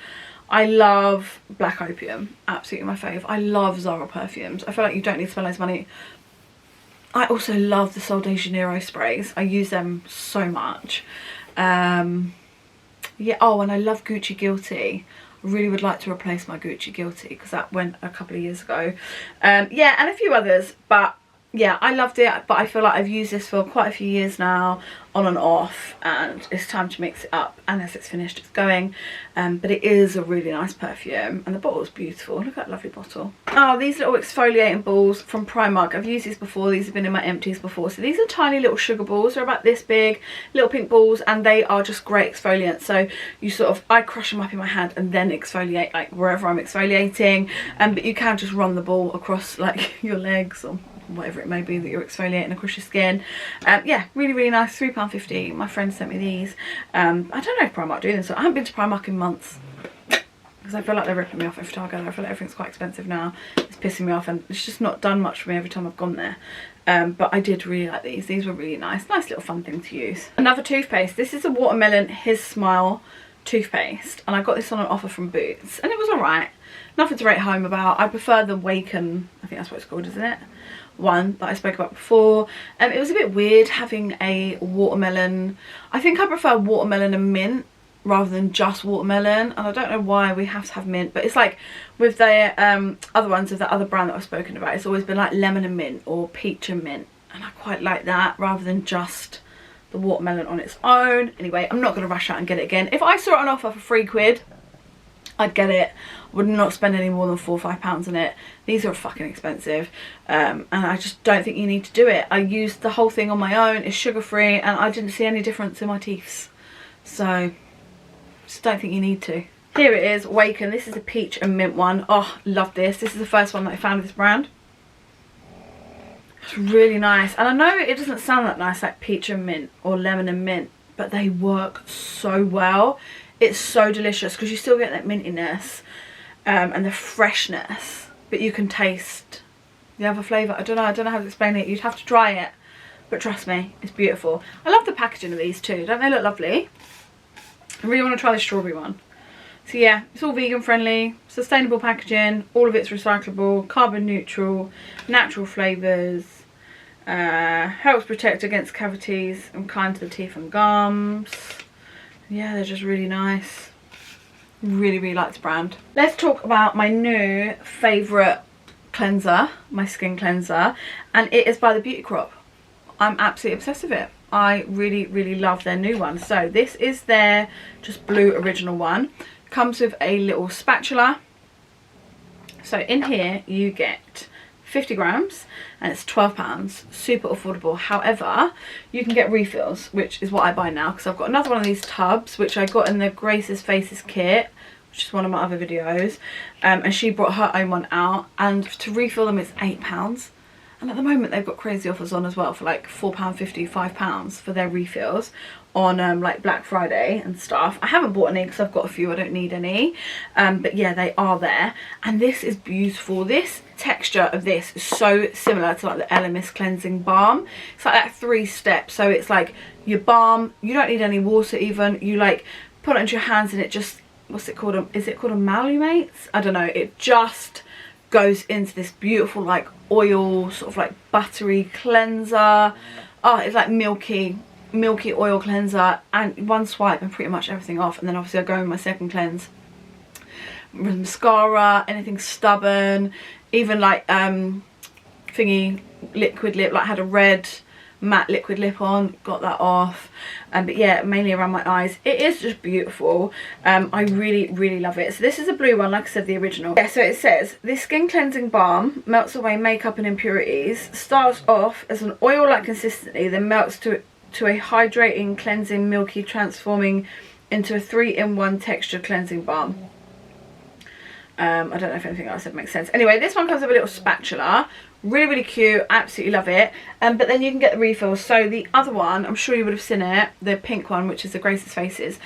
I love Black Opium, absolutely my fave. I love Zara perfumes. I feel like you don't need to spend loads of money. I also love the Sol de Janeiro sprays. I use them so much. Yeah, oh, and I love Gucci Guilty. I really would like to replace my Gucci Guilty because that went a couple of years ago. Yeah, and a few others, but yeah, I loved it, but I feel like I've used this for quite a few years now, on and off, and it's time to mix it up. And as it's finished, it's going. But it is a really nice perfume, and the bottle is beautiful. Look at that lovely bottle. Oh, these little exfoliating balls from Primark. I've used these before. These have been in my empties before. So these are tiny little sugar balls. They're about this big, little pink balls, and they are just great exfoliants. So you sort of, I crush them up in my hand and then exfoliate like wherever I'm exfoliating. But you can just run the ball across like your legs or whatever it may be that you're exfoliating across your skin. Yeah, really nice. £3.50. My friend sent me these. I don't know if Primark do this. I haven't been to Primark in months because I feel like they're ripping me off every time I go there. I feel like everything's quite expensive now. It's pissing me off, and it's just not done much for me every time I've gone there. But I did really like these. These were really nice little fun thing to use. Another toothpaste. This is a Watermelon His Smile toothpaste, and I got this on an offer from Boots, and it was alright. Nothing to write home about. I prefer the Waken, I think that's what it's called, isn't it? One that I spoke about before. It was a bit weird having a watermelon. I think I prefer watermelon and mint rather than just watermelon, and I don't know why we have to have mint, but it's like with the other ones of that other brand that I've spoken about, it's always been like lemon and mint or peach and mint, and I quite like that rather than just the watermelon on its own. Anyway, I'm not going to rush out and get it again. If I saw it on offer for £3, I'd get it. I would not spend any more than £4 or £5 on it. These are fucking expensive, and I just don't think you need to do it. I used the whole thing on my own. It's sugar free, and I didn't see any difference in my teeth, so just don't think you need to. Here it is, Waken. This is a peach and mint one. Oh, love this. This is the first one that I found of this brand. It's really nice, and I know it doesn't sound that nice like peach and mint or lemon and mint, but they work so well. It's so delicious because you still get that mintiness and the freshness, but you can taste the other flavour. I don't know how to explain it. You'd have to try it, but trust me, it's beautiful. I love the packaging of these too. Don't they look lovely? I really want to try the strawberry one. So yeah, it's all vegan friendly, sustainable packaging, all of it's recyclable, carbon neutral, natural flavours, helps protect against cavities and kind to the teeth and gums. Yeah, they're just really nice. Really, really like this brand. Let's talk about my new favourite cleanser, my skin cleanser, and it is by the Beauty Crop. I'm absolutely obsessed with it. I really, really love their new one. So this is their just blue original one. Comes with a little spatula. So in here you get 50 grams and it's £12, super affordable. However, you can get refills, which is what I buy now because I've got another one of these tubs which I got in the Grace's Faces kit, which is one of my other videos, and she brought her own one out, and to refill them it's £8. And at the moment they've got crazy offers on as well for like £4.50, £5 for their refills on like Black Friday and stuff. I haven't bought any because I've got a few, I don't need any, but yeah, they are there, and this is beautiful. This texture of this is so similar to like the Elemis cleansing balm. It's like that 3 steps. So it's like your balm, you don't need any water even, you like put it into your hands and it just, what's it called, is it called amalgamates? I don't know, it just goes into this beautiful like oil, sort of like buttery cleanser. Oh, it's like milky oil cleanser, and one swipe and pretty much everything off. And then obviously I go in my second cleanse with mascara, anything stubborn, even like thingy liquid lip, like had a red matte liquid lip on, got that off, but yeah, mainly around my eyes. It is just beautiful. I really, really love it. So this is a blue one, like I said, the original. Yeah, so it says this skin cleansing balm melts away makeup and impurities, starts off as an oil-like consistency, then melts to a hydrating, cleansing, milky, transforming into a 3-in-1 textured cleansing balm. I don't know if anything else said makes sense. Anyway, this one comes with a little spatula. Really, really cute. Absolutely love it. But then you can get the refills. So the other one, I'm sure you would have seen it, the pink one, which is the Grace's Faces.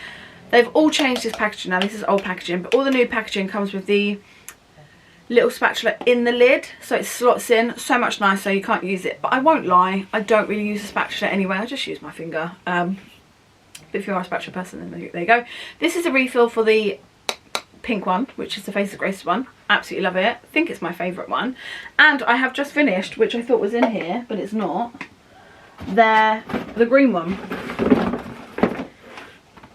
They've all changed this packaging now. This is old packaging, but all the new packaging comes with the little spatula in the lid, so it slots in so much nicer. You can't use it, but I won't lie, I don't really use a spatula anyway. I just use my finger. But if you are a spatula person, then there you go. This is a refill for the pink one, which is the Face of Grace one. Absolutely love it. I think it's my favourite one. And I have just finished, which I thought was in here, but it's not, the green one,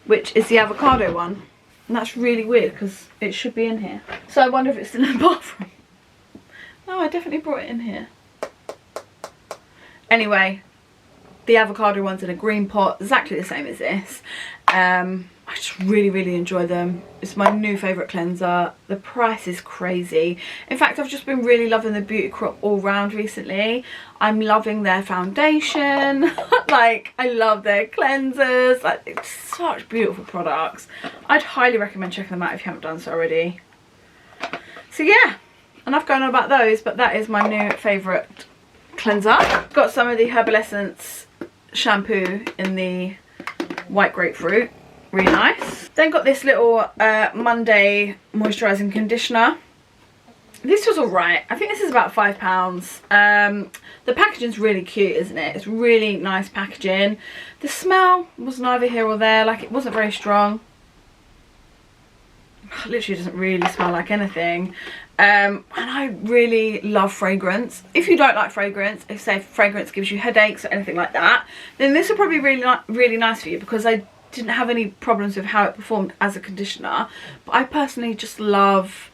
which is the avocado one. And that's really weird because it should be in here. So I wonder if it's still in the bathroom. No, I definitely brought it in here. Anyway, the avocado one's in a green pot, exactly the same as this. I just really, really enjoy them. It's my new favourite cleanser. The price is crazy. In fact, I've just been really loving the Beauty Crop all round recently. I'm loving their foundation. Like, I love their cleansers. Like, it's such beautiful products. I'd highly recommend checking them out if you haven't done so already. So yeah, enough going on about those, but that is my new favourite cleanser. Got some of the Herbal Essence shampoo in the white grapefruit. Really nice. Then got this little Monday moisturising conditioner. This was alright. I think this is about £5. The packaging's really cute, isn't it? It's really nice packaging. The smell was neither here or there. Like, it wasn't very strong. It literally doesn't really smell like anything. And I really love fragrance. If you don't like fragrance, if say fragrance gives you headaches or anything like that, then this will probably be really nice for you, because I didn't have any problems with how it performed as a conditioner, but I personally just love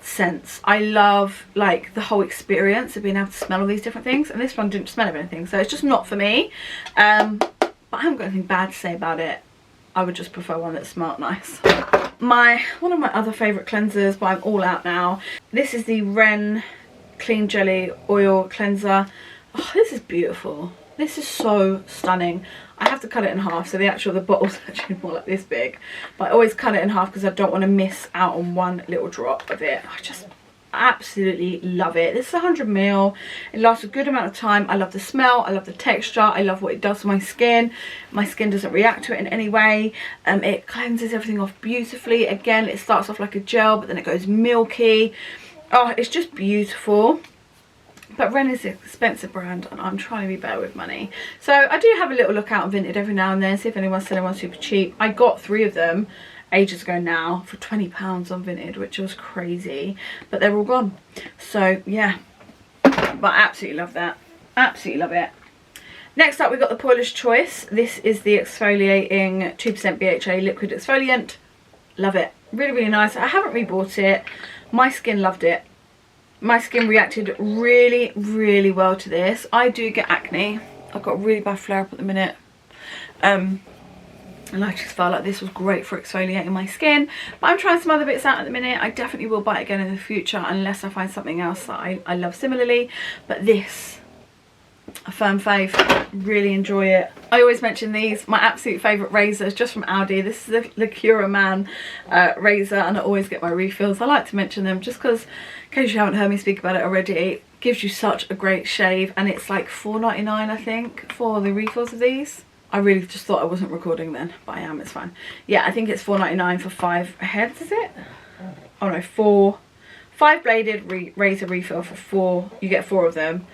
scents. I love like the whole experience of being able to smell all these different things, and this one didn't smell of anything, so it's just not for me. But I haven't got anything bad to say about it. I would just prefer one that smelled nice. One of my other favourite cleansers, but I'm all out now. This is the Ren Clean Jelly Oil Cleanser. Oh, this is beautiful. This is so stunning. I have to cut it in half, so the bottle's actually more like this big, but I always cut it in half because I don't want to miss out on one little drop of it. I just absolutely love it. This is 100ml. It lasts a good amount of time. I love the smell, I love the texture, I love what it does to my skin. My skin doesn't react to it in any way. It cleanses everything off beautifully. Again, it starts off like a gel, but then it goes milky. Oh, it's just beautiful. But Ren is an expensive brand, and I'm trying to be better with money. So I do have a little look out on Vinted every now and then, see if anyone's selling one super cheap. I got 3 of them ages ago now for £20 on Vinted, which was crazy. But they're all gone. So yeah, but I absolutely love that. Absolutely love it. Next up, we've got the Paula's Choice. This is the exfoliating 2% BHA liquid exfoliant. Love it. Really, really nice. I haven't rebought it. My skin loved it. My skin reacted really, really well to this. I do get acne. I've got a really bad flare up at the minute. And I just felt like this was great for exfoliating my skin. But I'm trying some other bits out at the minute. I definitely will buy it again in the future unless I find something else that I love similarly. But this, a firm fave. Really enjoy it. I always mention these. My absolute favourite razor is just from Aldi. This is the Cura Man razor, and I always get my refills. I like to mention them just because, in case you haven't heard me speak about it already, it gives you such a great shave, and it's like $4.99 I think for the refills of these. I really just thought I wasn't recording then, but I am, it's fine. Yeah, I think it's $4.99 for 5 heads, is it? Oh no, 5 bladed razor refill for 4. You get 4 of them.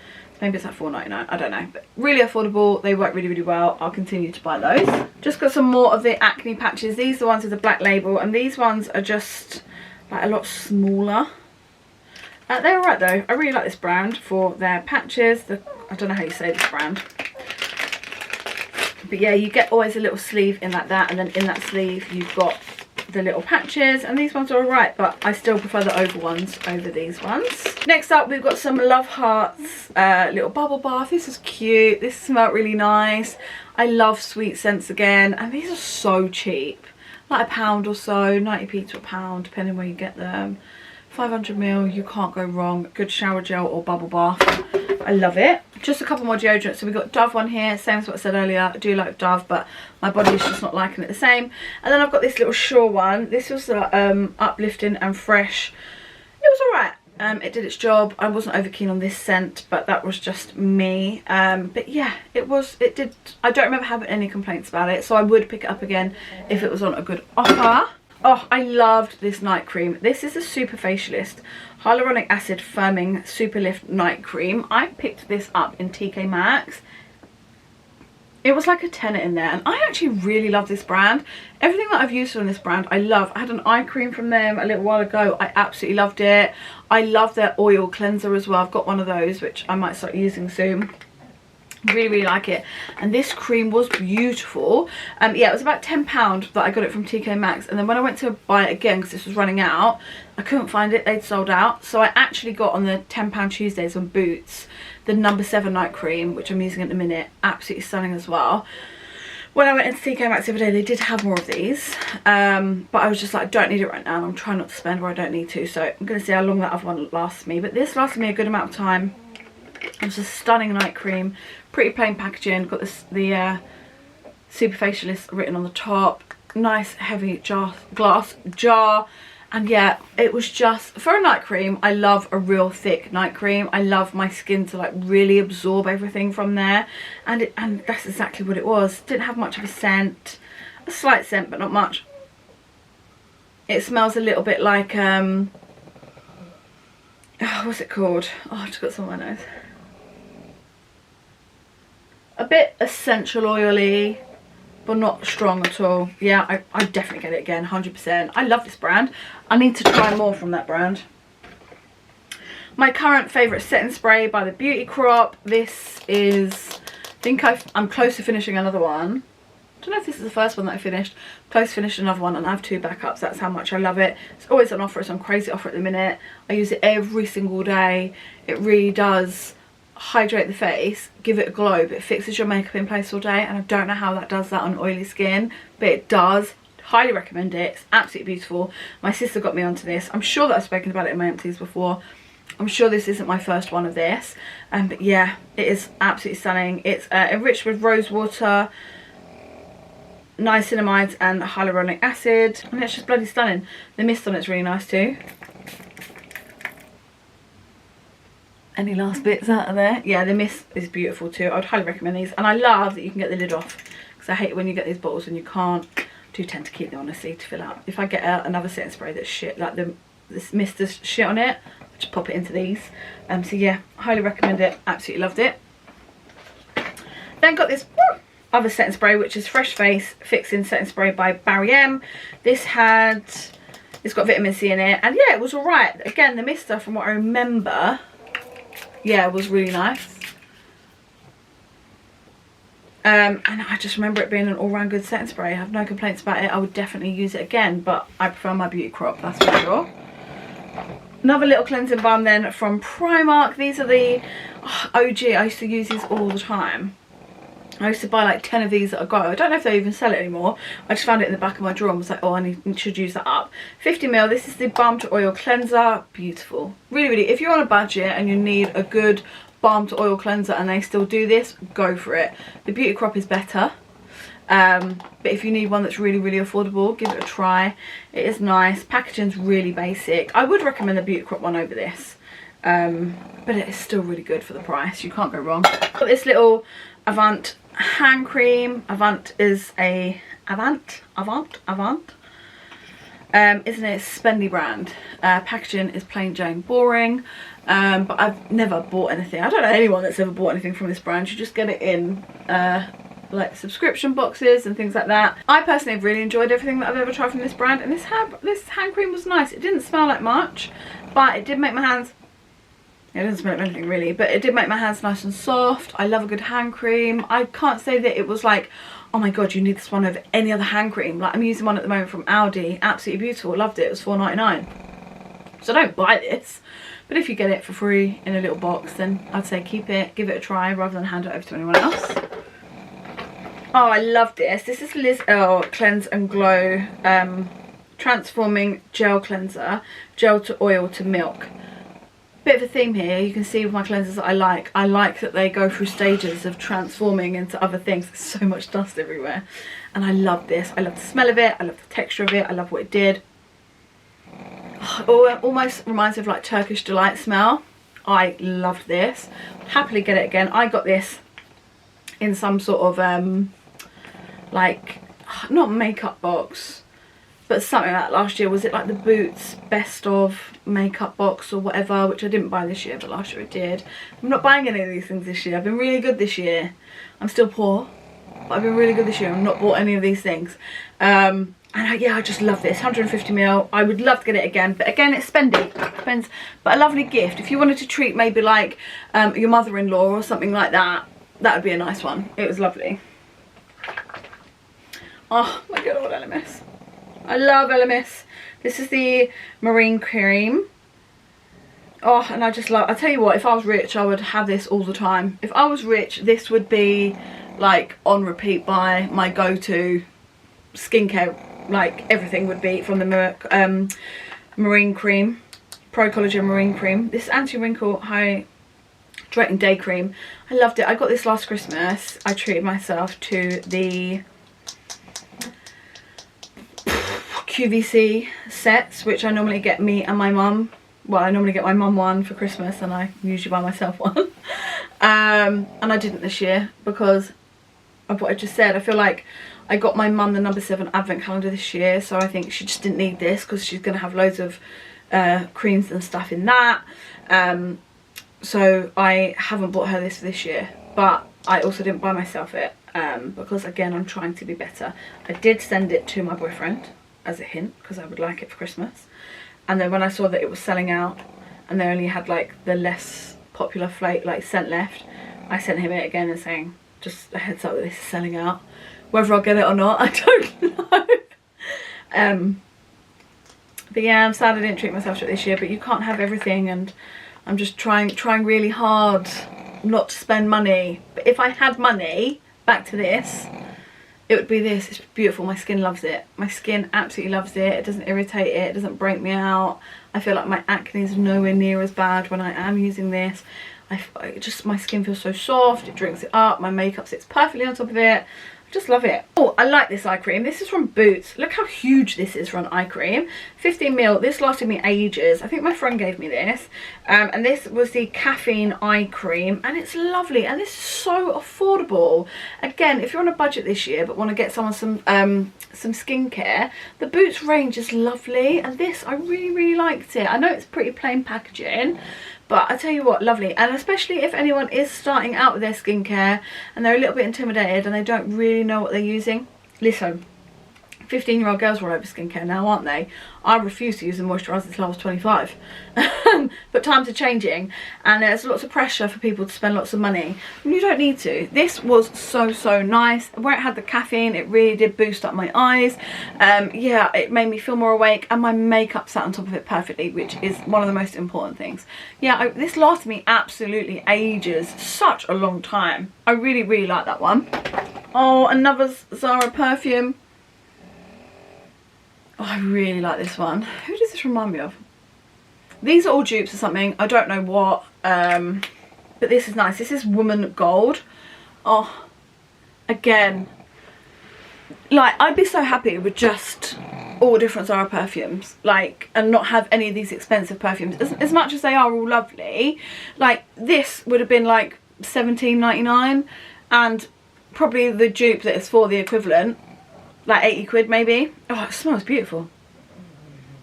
Maybe it's like $4.99, I don't know. But really affordable, they work really, really well. I'll continue to buy those. Just got some more of the acne patches. These are the ones with the black label, and these ones are just like a lot smaller. They're alright though. I really like this brand for their patches. I don't know how you say this brand. But yeah, you get always a little sleeve in like that, and then in that sleeve you've got the little patches, and these ones are alright, but I still prefer the oval ones over these ones. Next up, we've got some Love Hearts little bubble bath. This is cute. This smelled really nice. I love sweet scents again, and these are so cheap, like £1 or so, 90p to £1 depending where you get them. 500ml, you can't go wrong. Good shower gel or bubble bath. I love it. Just a couple more deodorants. So we've got Dove one here, same as what I said earlier. I do like Dove, but my body is just not liking it the same. And then I've got this little Sure one. This was uplifting and fresh. It was alright. It did its job. I wasn't over keen on this scent, but that was just me. But yeah, it did. I don't remember having any complaints about it, so I would pick it up again if it was on a good offer. Oh, I loved this night cream. This is a Super Facialist Hyaluronic Acid Firming Super Lift Night Cream. I picked this up in TK Maxx. It was like a tenner in there, and I actually really love this brand. Everything that I've used on this brand, I love. I had an eye cream from them a little while ago. I absolutely loved it. I love their oil cleanser as well. I've got one of those, which I might start using soon. Really, really like it. And this cream was beautiful. Yeah, it was about £10 that I got it from TK Maxx, and then when I went to buy it again because this was running out, I couldn't find it. They'd sold out. So I actually got on the £10 Tuesdays on Boots the No. 7 night cream, which I'm using at the minute. Absolutely stunning as well. When I went into TK Maxx the other day, they did have more of these, but I was just like, I don't need it right now, and I'm trying not to spend where I don't need to, so I'm going to see how long that other one lasts me. But this lasted me a good amount of time. It's a stunning night cream, pretty plain packaging, got this the Super Facialist written on the top, nice heavy glass jar, and yeah, it was just, for a night cream, I love a real thick night cream. I love my skin to like really absorb everything from there, and that's exactly what it was. Didn't have much of a scent, a slight scent but not much. It smells a little bit like what's it called? Oh, I just got some on my nose. A bit essential oily, but not strong at all. Yeah, I definitely get it again, 100%. I love this brand. I need to try more from that brand. My current favourite setting spray by the Beauty Crop. This is, I think I'm close to finishing another one. I don't know if this is the first one that I finished. Close to finished another one and I have 2 backups. That's how much I love it. It's always on offer. It's on crazy offer at the minute. I use it every single day. It really does hydrate the face, give it a glow, but it fixes your makeup in place all day, and I don't know how that does that on oily skin, but it does. Highly recommend it. It's absolutely beautiful. My sister got me onto this. I'm sure that I've spoken about it in my empties before. I'm sure this isn't my first one of this, but yeah, it is absolutely stunning. It's enriched with rose water, niacinamides and hyaluronic acid, and it's just bloody stunning. The mist on it's really nice too. Any last bits out of there? Yeah, the mist is beautiful too. I would highly recommend these, and I love that you can get the lid off, because I hate when you get these bottles and you can't. I do tend to keep them, honestly, to fill out. If I get another setting spray that's shit, like this mist is shit on it, I just pop it into these. So yeah, highly recommend it. Absolutely loved it. Then got this other setting spray, which is Fresh Face Fixing Setting Spray by Barry M. It's got vitamin C in it, and yeah, it was alright. Again, the mister, from what I remember, yeah, it was really nice. And I just remember it being an all-round good setting spray. I have no complaints about it. I would definitely use it again, but I prefer my Beauty Crop, that's for sure. Another little cleansing balm then from Primark. These are the OG. I used to use these all the time. I used to buy like 10 of these at a go. I don't know if they even sell it anymore. I just found it in the back of my drawer and was like, oh, I should use that up. 50ml. This is the Balm to Oil Cleanser. Beautiful. Really, really, if you're on a budget and you need a good balm to oil cleanser and they still do this, go for it. The Beauty Crop is better. But if you need one that's really, really affordable, give it a try. It is nice. Packaging's really basic. I would recommend the Beauty Crop one over this. But it is still really good for the price. You can't go wrong. Got this little Avant hand cream. Avant is a Avant isn't it? Spendy brand. Packaging is plain Jane boring, but I've never bought anything. I don't know anyone that's ever bought anything from this brand. You just get it in like subscription boxes and things like that. I personally have really enjoyed everything that I've ever tried from this brand, and this hand cream was nice. It didn't smell like much, but it did make my hands, it doesn't smell like anything really, but it did make my hands nice and soft. I love a good hand cream. I can't say that it was like, oh my god, you need this one over any other hand cream. Like, I'm using one at the moment from Aldi. Absolutely beautiful. Loved it. It was £4.99. So don't buy this, but if you get it for free in a little box, then I'd say keep it, give it a try rather than hand it over to anyone else. Oh, I love this. This is Liz Earle Cleanse and Glow Transforming Gel Cleanser. Gel to oil to milk. Bit of a theme here. You can see with my cleansers that I like that they go through stages of transforming into other things. There's so much dust everywhere, and I love this. I love the smell of it. I love the texture of it. I love what it did. Oh, it almost reminds me of like Turkish Delight smell. I loved this. Happily get it again. I got this in some sort of like, not makeup box, but something like that last year. Was it like the Boots best of makeup box or whatever, which I didn't buy this year, but last year I did. I'm not buying any of these things this year. I've been really good this year. I'm still poor, but I've been really good this year. I've not bought any of these things. And yeah, I just love this. 150ml. I would love to get it again, but again, it's spendy. Depends, but a lovely gift. If you wanted to treat maybe like your mother-in-law or something like that, that would be a nice one. It was lovely. Oh my god, old LMS. I love LMS. This is the Marine Cream. Oh, and I just love, I tell you what, if I was rich, I would have this all the time. If I was rich, this would be like on repeat by my go-to skincare. Like everything would be from the Marine Cream, Pro Collagen Marine Cream. This anti-wrinkle hydrating day cream. I loved it. I got this last Christmas. I treated myself to the QVC sets, which I normally get me and my mum. Well, I normally get my mum one for Christmas, and I usually buy myself one. And I didn't this year because of what I just said. I feel like I got my mum the number 7 advent calendar this year, so I think she just didn't need this because she's going to have loads of creams and stuff in that. So I haven't bought her this for this year, but I also didn't buy myself it because, again, I'm trying to be better. I did send it to my boyfriend as a hint because I would like it for Christmas, and then when I saw that it was selling out and they only had like the less popular flake like scent left, I sent him it again and saying, just a heads up that this is selling out. Whether I'll get it or not, I don't know. But yeah, I'm sad I didn't treat myself to it this year, but you can't have everything, and I'm just trying really hard not to spend money. But if I had money, back to this, it would be this. It's beautiful. My skin loves it. My skin absolutely loves it. It doesn't irritate it. It doesn't break me out. I feel like my acne is nowhere near as bad when I am using this. My skin feels so soft. It drinks it up. My makeup sits perfectly on top of it. Just love it. Oh, I like this eye cream. This is from Boots. Look how huge this is for an eye cream. 15ml. This lasted me ages. I think my friend gave me this. And this was the caffeine eye cream. And it's lovely. And this is so affordable. Again, if you're on a budget this year but want to get someone some skincare, the Boots range is lovely. And this, I really liked it. I know it's pretty plain packaging, but I tell you what, lovely. And especially if anyone is starting out with their skincare and they're a little bit intimidated and they don't really know what they're using. Listen, 15-year-old girls are all over skincare now, aren't they? I refuse to use a moisturiser until I was 25. But times are changing and there's lots of pressure for people to spend lots of money. And you don't need to. This was so nice. Where it had the caffeine, it really did boost up my eyes. Yeah, it made me feel more awake, and my makeup sat on top of it perfectly, which is one of the most important things. Yeah, this lasted me absolutely ages. Such a long time. I really like that one. Oh, another Zara perfume. Oh, I really like this one. Who does this remind me of? These are all dupes or something. I don't know what. But this is nice. This is Woman Gold. Oh, again. Like, I'd be so happy with just all different Zara perfumes. Like, and not have any of these expensive perfumes. As much as they are all lovely. Like, this would have been like £17.99. And probably the dupe that is for the equivalent, like 80 quid maybe. Oh, it smells beautiful.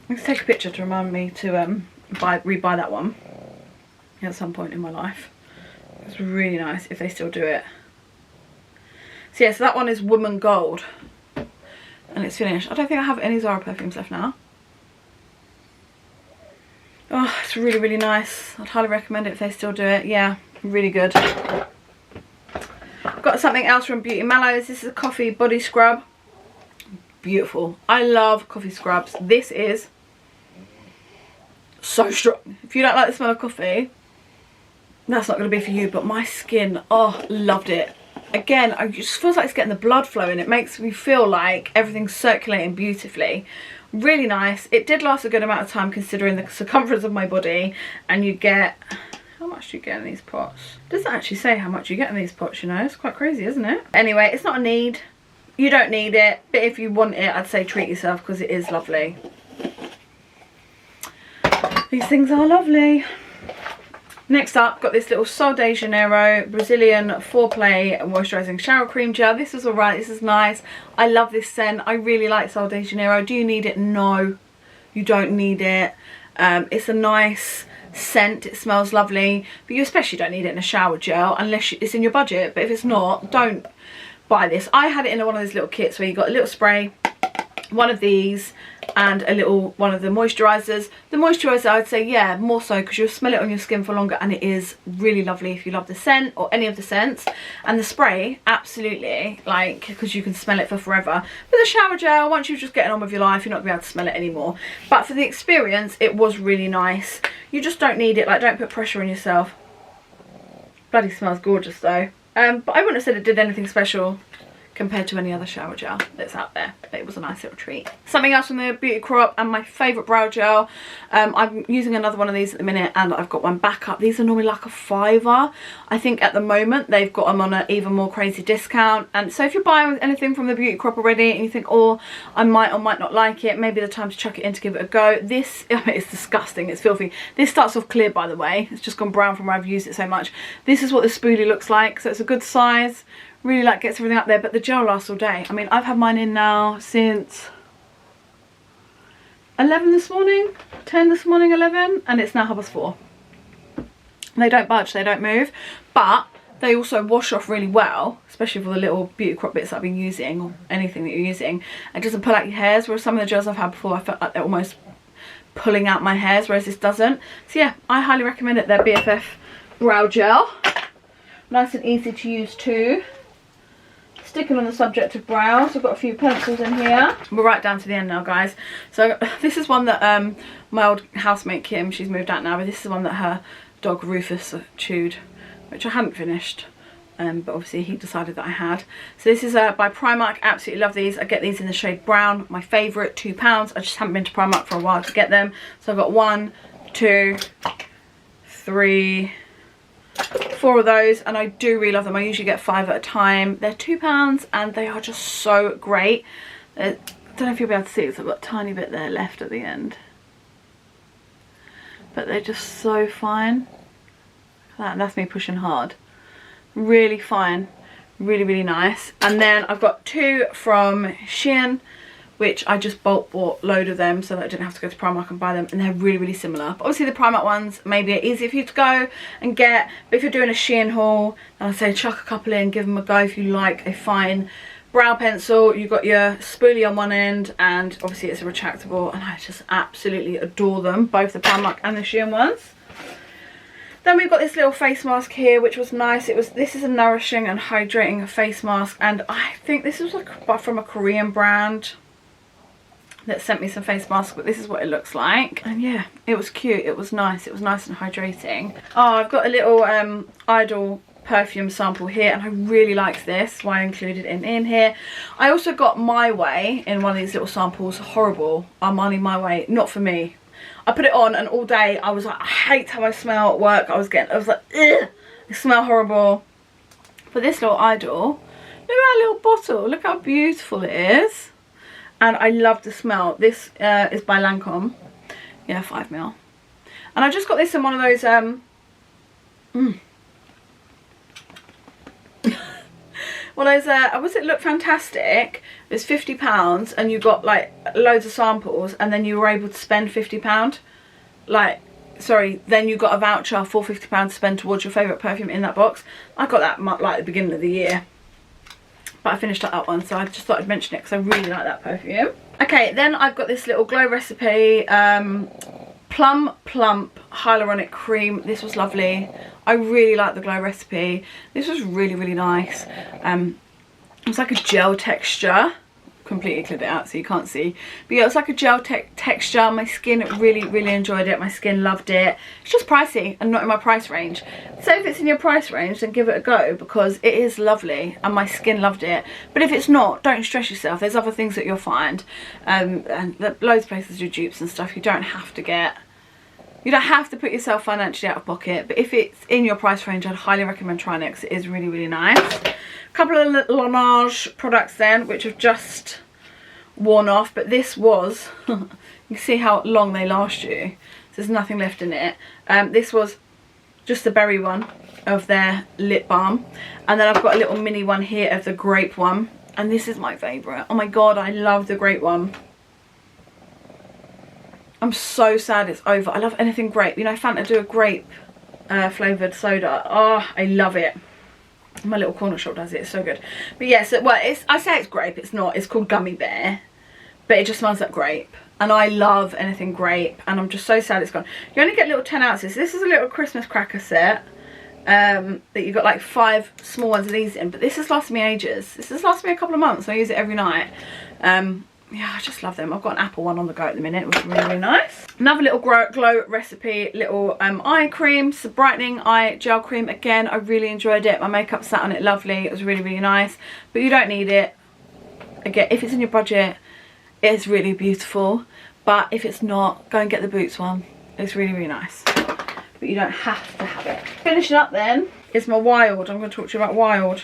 Let's take a picture to remind me to rebuy that one at some point in my life. It's really nice if they still do it. So yeah, so that one is Woman Gold and it's finished. I don't think I have any Zara perfumes left now. Oh, it's really nice. I'd highly recommend it if they still do it. Yeah, really good. I've got something else from Beauty Mallows. This is a coffee body scrub. Beautiful. I love coffee scrubs. This is so strong. If you don't like the smell of coffee, that's not going to be for you. But my skin, oh, loved it. Again, it just feels like it's getting the blood flowing. It makes me feel like everything's circulating beautifully. Really nice. It did last a good amount of time considering the circumference of my body. And you get, how much do you get in these pots? It doesn't actually say how much you get in these pots, you know. It's quite crazy, isn't it? Anyway, it's not a need. You don't need it, but if you want it, I'd say treat yourself because it is lovely. These things are lovely. Next up, got this little Sol de Janeiro Brazilian Foreplay Moisturising Shower Cream Gel. This is alright, this is nice. I love this scent. I really like Sol de Janeiro. Do you need it? No, you don't need it. It's a nice scent, it smells lovely, but you especially don't need it in a shower gel unless it's in your budget. But if it's not, don't buy this. I had it in one of those little kits where you got a little spray, one of these, and a little one of the moisturisers. The moisturiser, I'd say, yeah, more so because you'll smell it on your skin for longer, and it is really lovely if you love the scent or any of the scents. And the spray, absolutely, like, because you can smell it for forever. But the shower gel, once you're just getting on with your life, you're not going to be able to smell it anymore. But for the experience, it was really nice. You just don't need it. Like, don't put pressure on yourself. Bloody smells gorgeous though. But I wouldn't have said it did anything special compared to any other shower gel that's out there. But it was a nice little treat. Something else from the Beauty Crop, and my favourite brow gel. I'm using another one of these at the minute, and I've got one back up. These are normally like a £5. I think at the moment they've got them on an even more crazy discount. And so if you're buying anything from the Beauty Crop already and you think, oh, I might or might not like it, maybe the time to chuck it in to give it a go. This, it's disgusting, it's filthy. This starts off clear, by the way. It's just gone brown from where I've used it so much. This is what the spoolie looks like, so it's a good size. Really like gets everything up there, but the gel lasts all day. I mean, I've had mine in now since 11 this morning, 10 this morning, 11, and it's now 4:30. They don't budge, they don't move, but they also wash off really well, especially for the little Beauty Crop bits that I've been using, or anything that you're using. It doesn't pull out your hairs, whereas some of the gels I've had before, I felt like they're almost pulling out my hairs, whereas this doesn't. So yeah, I highly recommend it. Their BFF brow gel. Nice and easy to use too. sticking on the subject of brows, I've got a few pencils in here. We're right down to the end now, guys. So this is one that my old housemate Kim, she's moved out now, but this is one that her dog Rufus chewed, which I hadn't finished. But obviously he decided that I had. So this is by Primark. Absolutely love these. I get these in the shade brown. My favourite, £2. I just haven't been to Primark for a while to get them. So I've got 1, 2, 3, 4 of those, and I do really love them. I usually get 5 at a time. They're £2 and they are just so great. I don't know if you'll be able to see it because I've got a tiny bit there left at the end. But they're just so fine. That's me pushing hard. Really fine, really, really nice. And then I've got 2 from Shein, which I just bulk bought a load of them so that I didn't have to go to Primark and buy them, and they're really, really similar. But obviously the Primark ones maybe are easier for you to go and get, but if you're doing a Shein haul, then I'd say chuck a couple in, give them a go if you like a fine brow pencil. You've got your spoolie on one end, and obviously it's a retractable, and I just absolutely adore them, both the Primark and the Shein ones. Then we've got this little face mask here, which was nice. This is a nourishing and hydrating face mask, and I think this was like from a Korean brand that sent me some face masks, but this is what it looks like. And yeah, it was cute, it was nice and hydrating. Oh, I've got a little Idol perfume sample here, and I really liked this, why I included it in here. I also got My Way in one of these little samples. Horrible. Armani My Way, not for me. I put it on and all day I was like, I hate how I smell at work. I was like, ugh, I smell horrible. For this little Idol, look at that little bottle. Look how beautiful it is. And I love the smell. This is by Lancome. Yeah, 5ml. And I just got this in one of those, one of those, was it Look Fantastic? It was £50 and you got like loads of samples, and then you were able to spend £50. Like, sorry, then you got a voucher for £50 to spend towards your favourite perfume in that box. I got that like at the beginning of the year, but I finished up that one, so I just thought I'd mention it because I really like that perfume. Okay, then I've got this little Glow Recipe Plum Plump Hyaluronic Cream. This was lovely. I really like the Glow Recipe. This was really, really nice. It was like a gel texture. Completely cleared it out so you can't see, but yeah, it was like a gel texture. My skin really, really enjoyed it. My skin loved it. It's just pricey and not in my price range, so if it's in your price range, then give it a go, because it is lovely and my skin loved it. But if it's not, don't stress yourself. There's other things that you'll find, and loads of places do dupes and stuff. You don't have to put yourself financially out of pocket, but if it's in your price range, I'd highly recommend trying it because it is really, really nice. Couple of Laneige products then, which have just worn off, but this was you can see how long they last you, so there's nothing left in it. This was just the berry one of their lip balm, and then I've got a little mini one here of the grape one, and this is my favourite. Oh my god, I love the grape one. I'm so sad it's over. I love anything grape. You know, Fanta do a grape flavoured soda. Oh, I love it. My little corner shop does it. It's so good. But yes, yeah, so, well, I say it's grape. It's not. It's called Gummy Bear, but it just smells like grape, and I love anything grape, and I'm just so sad it's gone. You only get little 10 ounces. This is a little Christmas cracker set that you got like 5 small ones of these in, but this has lasted me ages. This has lasted me a couple of months. I use it every night. Yeah, I just love them. I've got an apple one on the go at the minute, which is really, really nice. Another little Glow Recipe little eye cream, some brightening eye gel cream. Again, I really enjoyed it. My makeup sat on it lovely. It was really, really nice, but you don't need it. Again, if it's in your budget, it's really beautiful, but if it's not, go and get the Boots one. It's really, really nice, but you don't have to have it. Finishing up then is my Wild. I'm going to talk to you about Wild.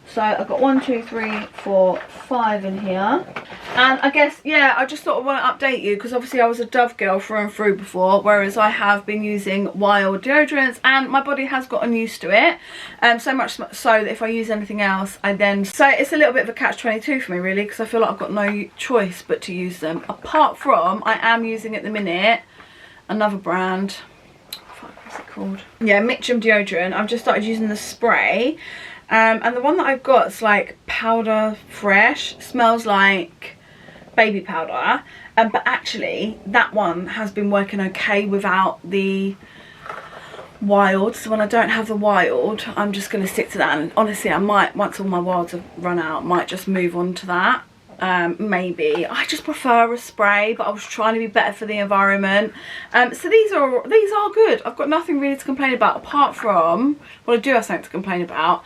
So I've got 1, 2, 3, 4, 5 in here. And I guess, yeah, I just thought I want to update you, because obviously I was a Dove girl through and through before, whereas I have been using Wild deodorants and my body has gotten used to it. So much so that if I use anything else, I then... So it's a little bit of a catch-22 for me, really, because I feel like I've got no choice but to use them. Apart from, I am using at the minute another brand. What's it called? Yeah, Mitchum deodorant. I've just started using the spray. And the one that I've got is like powder fresh, smells like baby powder, but actually that one has been working okay without the wild, so when I don't have the wild, I'm just going to stick to that. And honestly, I might, once all my wilds have run out, might just move on to that. Maybe. I just prefer a spray, but I was trying to be better for the environment. So these are good. I've got nothing really to complain about, apart from, well, I do have something to complain about.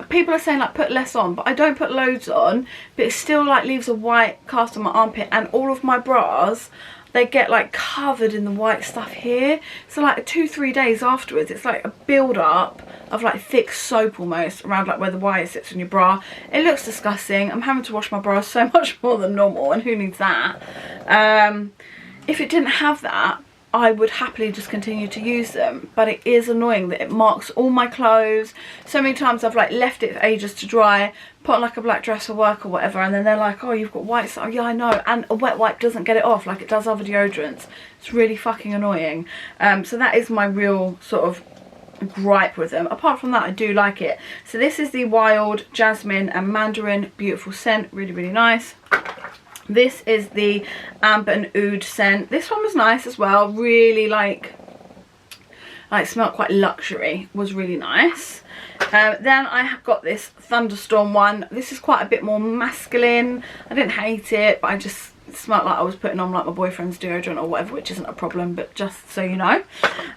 People are saying like put less on, but I don't put loads on, but it still like leaves a white cast on my armpit, and all of my bras, they get like covered in the white stuff here. So like 2-3 days afterwards, it's like a build up of like thick soap almost around like where the wire sits on your bra. It looks disgusting. I'm having to wash my bras so much more than normal, and who needs that? If it didn't have that, I would happily just continue to use them, but it is annoying that it marks all my clothes. So many times I've like left it for ages to dry, put on like a black dress for work or whatever, and then they're like, oh, you've got white stuff. Oh, yeah, I know. And a wet wipe doesn't get it off like it does other deodorants. It's really fucking annoying. So that is my real sort of gripe with them. Apart from that, I do like it. So this is the Wild Jasmine and Mandarin, beautiful scent, really, really nice. This is the Amber and Oud scent. This one was nice as well. Really like smelled quite luxury. Was really nice. Then I have got this Thunderstorm one. This is quite a bit more masculine. I didn't hate it, but I just smelled like I was putting on like my boyfriend's deodorant or whatever, which isn't a problem, but just so you know.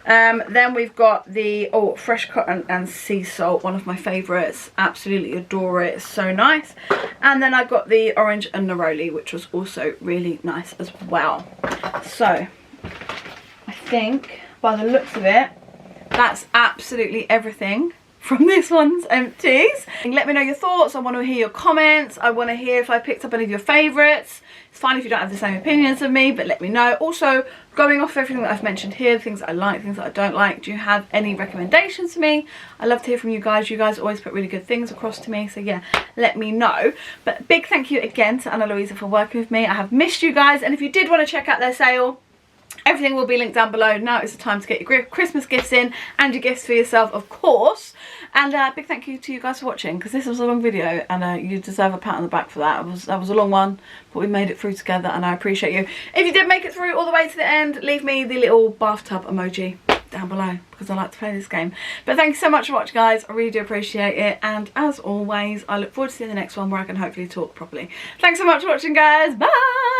Then we've got the Fresh Cotton and Sea Salt, one of my favourites. Absolutely adore it. It's so nice. And then I got the Orange and Neroli, which was also really nice as well. So I think by the looks of it, that's absolutely everything from this one's empties. And let me know your thoughts. I want to hear your comments. I want to hear if I picked up any of your favourites. It's fine if you don't have the same opinions as me, but let me know. Also, going off everything that I've mentioned here, things that I like, things that I don't like, do you have any recommendations for me? I love to hear from you guys. You guys always put really good things across to me, so yeah, let me know. But big thank you again to Anna Louisa for working with me. I have missed you guys, and if you did want to check out their sale, everything will be linked down below. Now is the time to get your Christmas gifts in, and your gifts for yourself, of course. And big thank you to you guys for watching, because this was a long video, and you deserve a pat on the back for that. That was a long one, but we made it through together, and I appreciate you. If you did make it through all the way to the end, leave me the little bathtub emoji down below, because I like to play this game. But thank you so much for watching, guys. I really do appreciate it, and as always, I look forward to seeing the next one where I can hopefully talk properly. Thanks so much for watching, guys. Bye.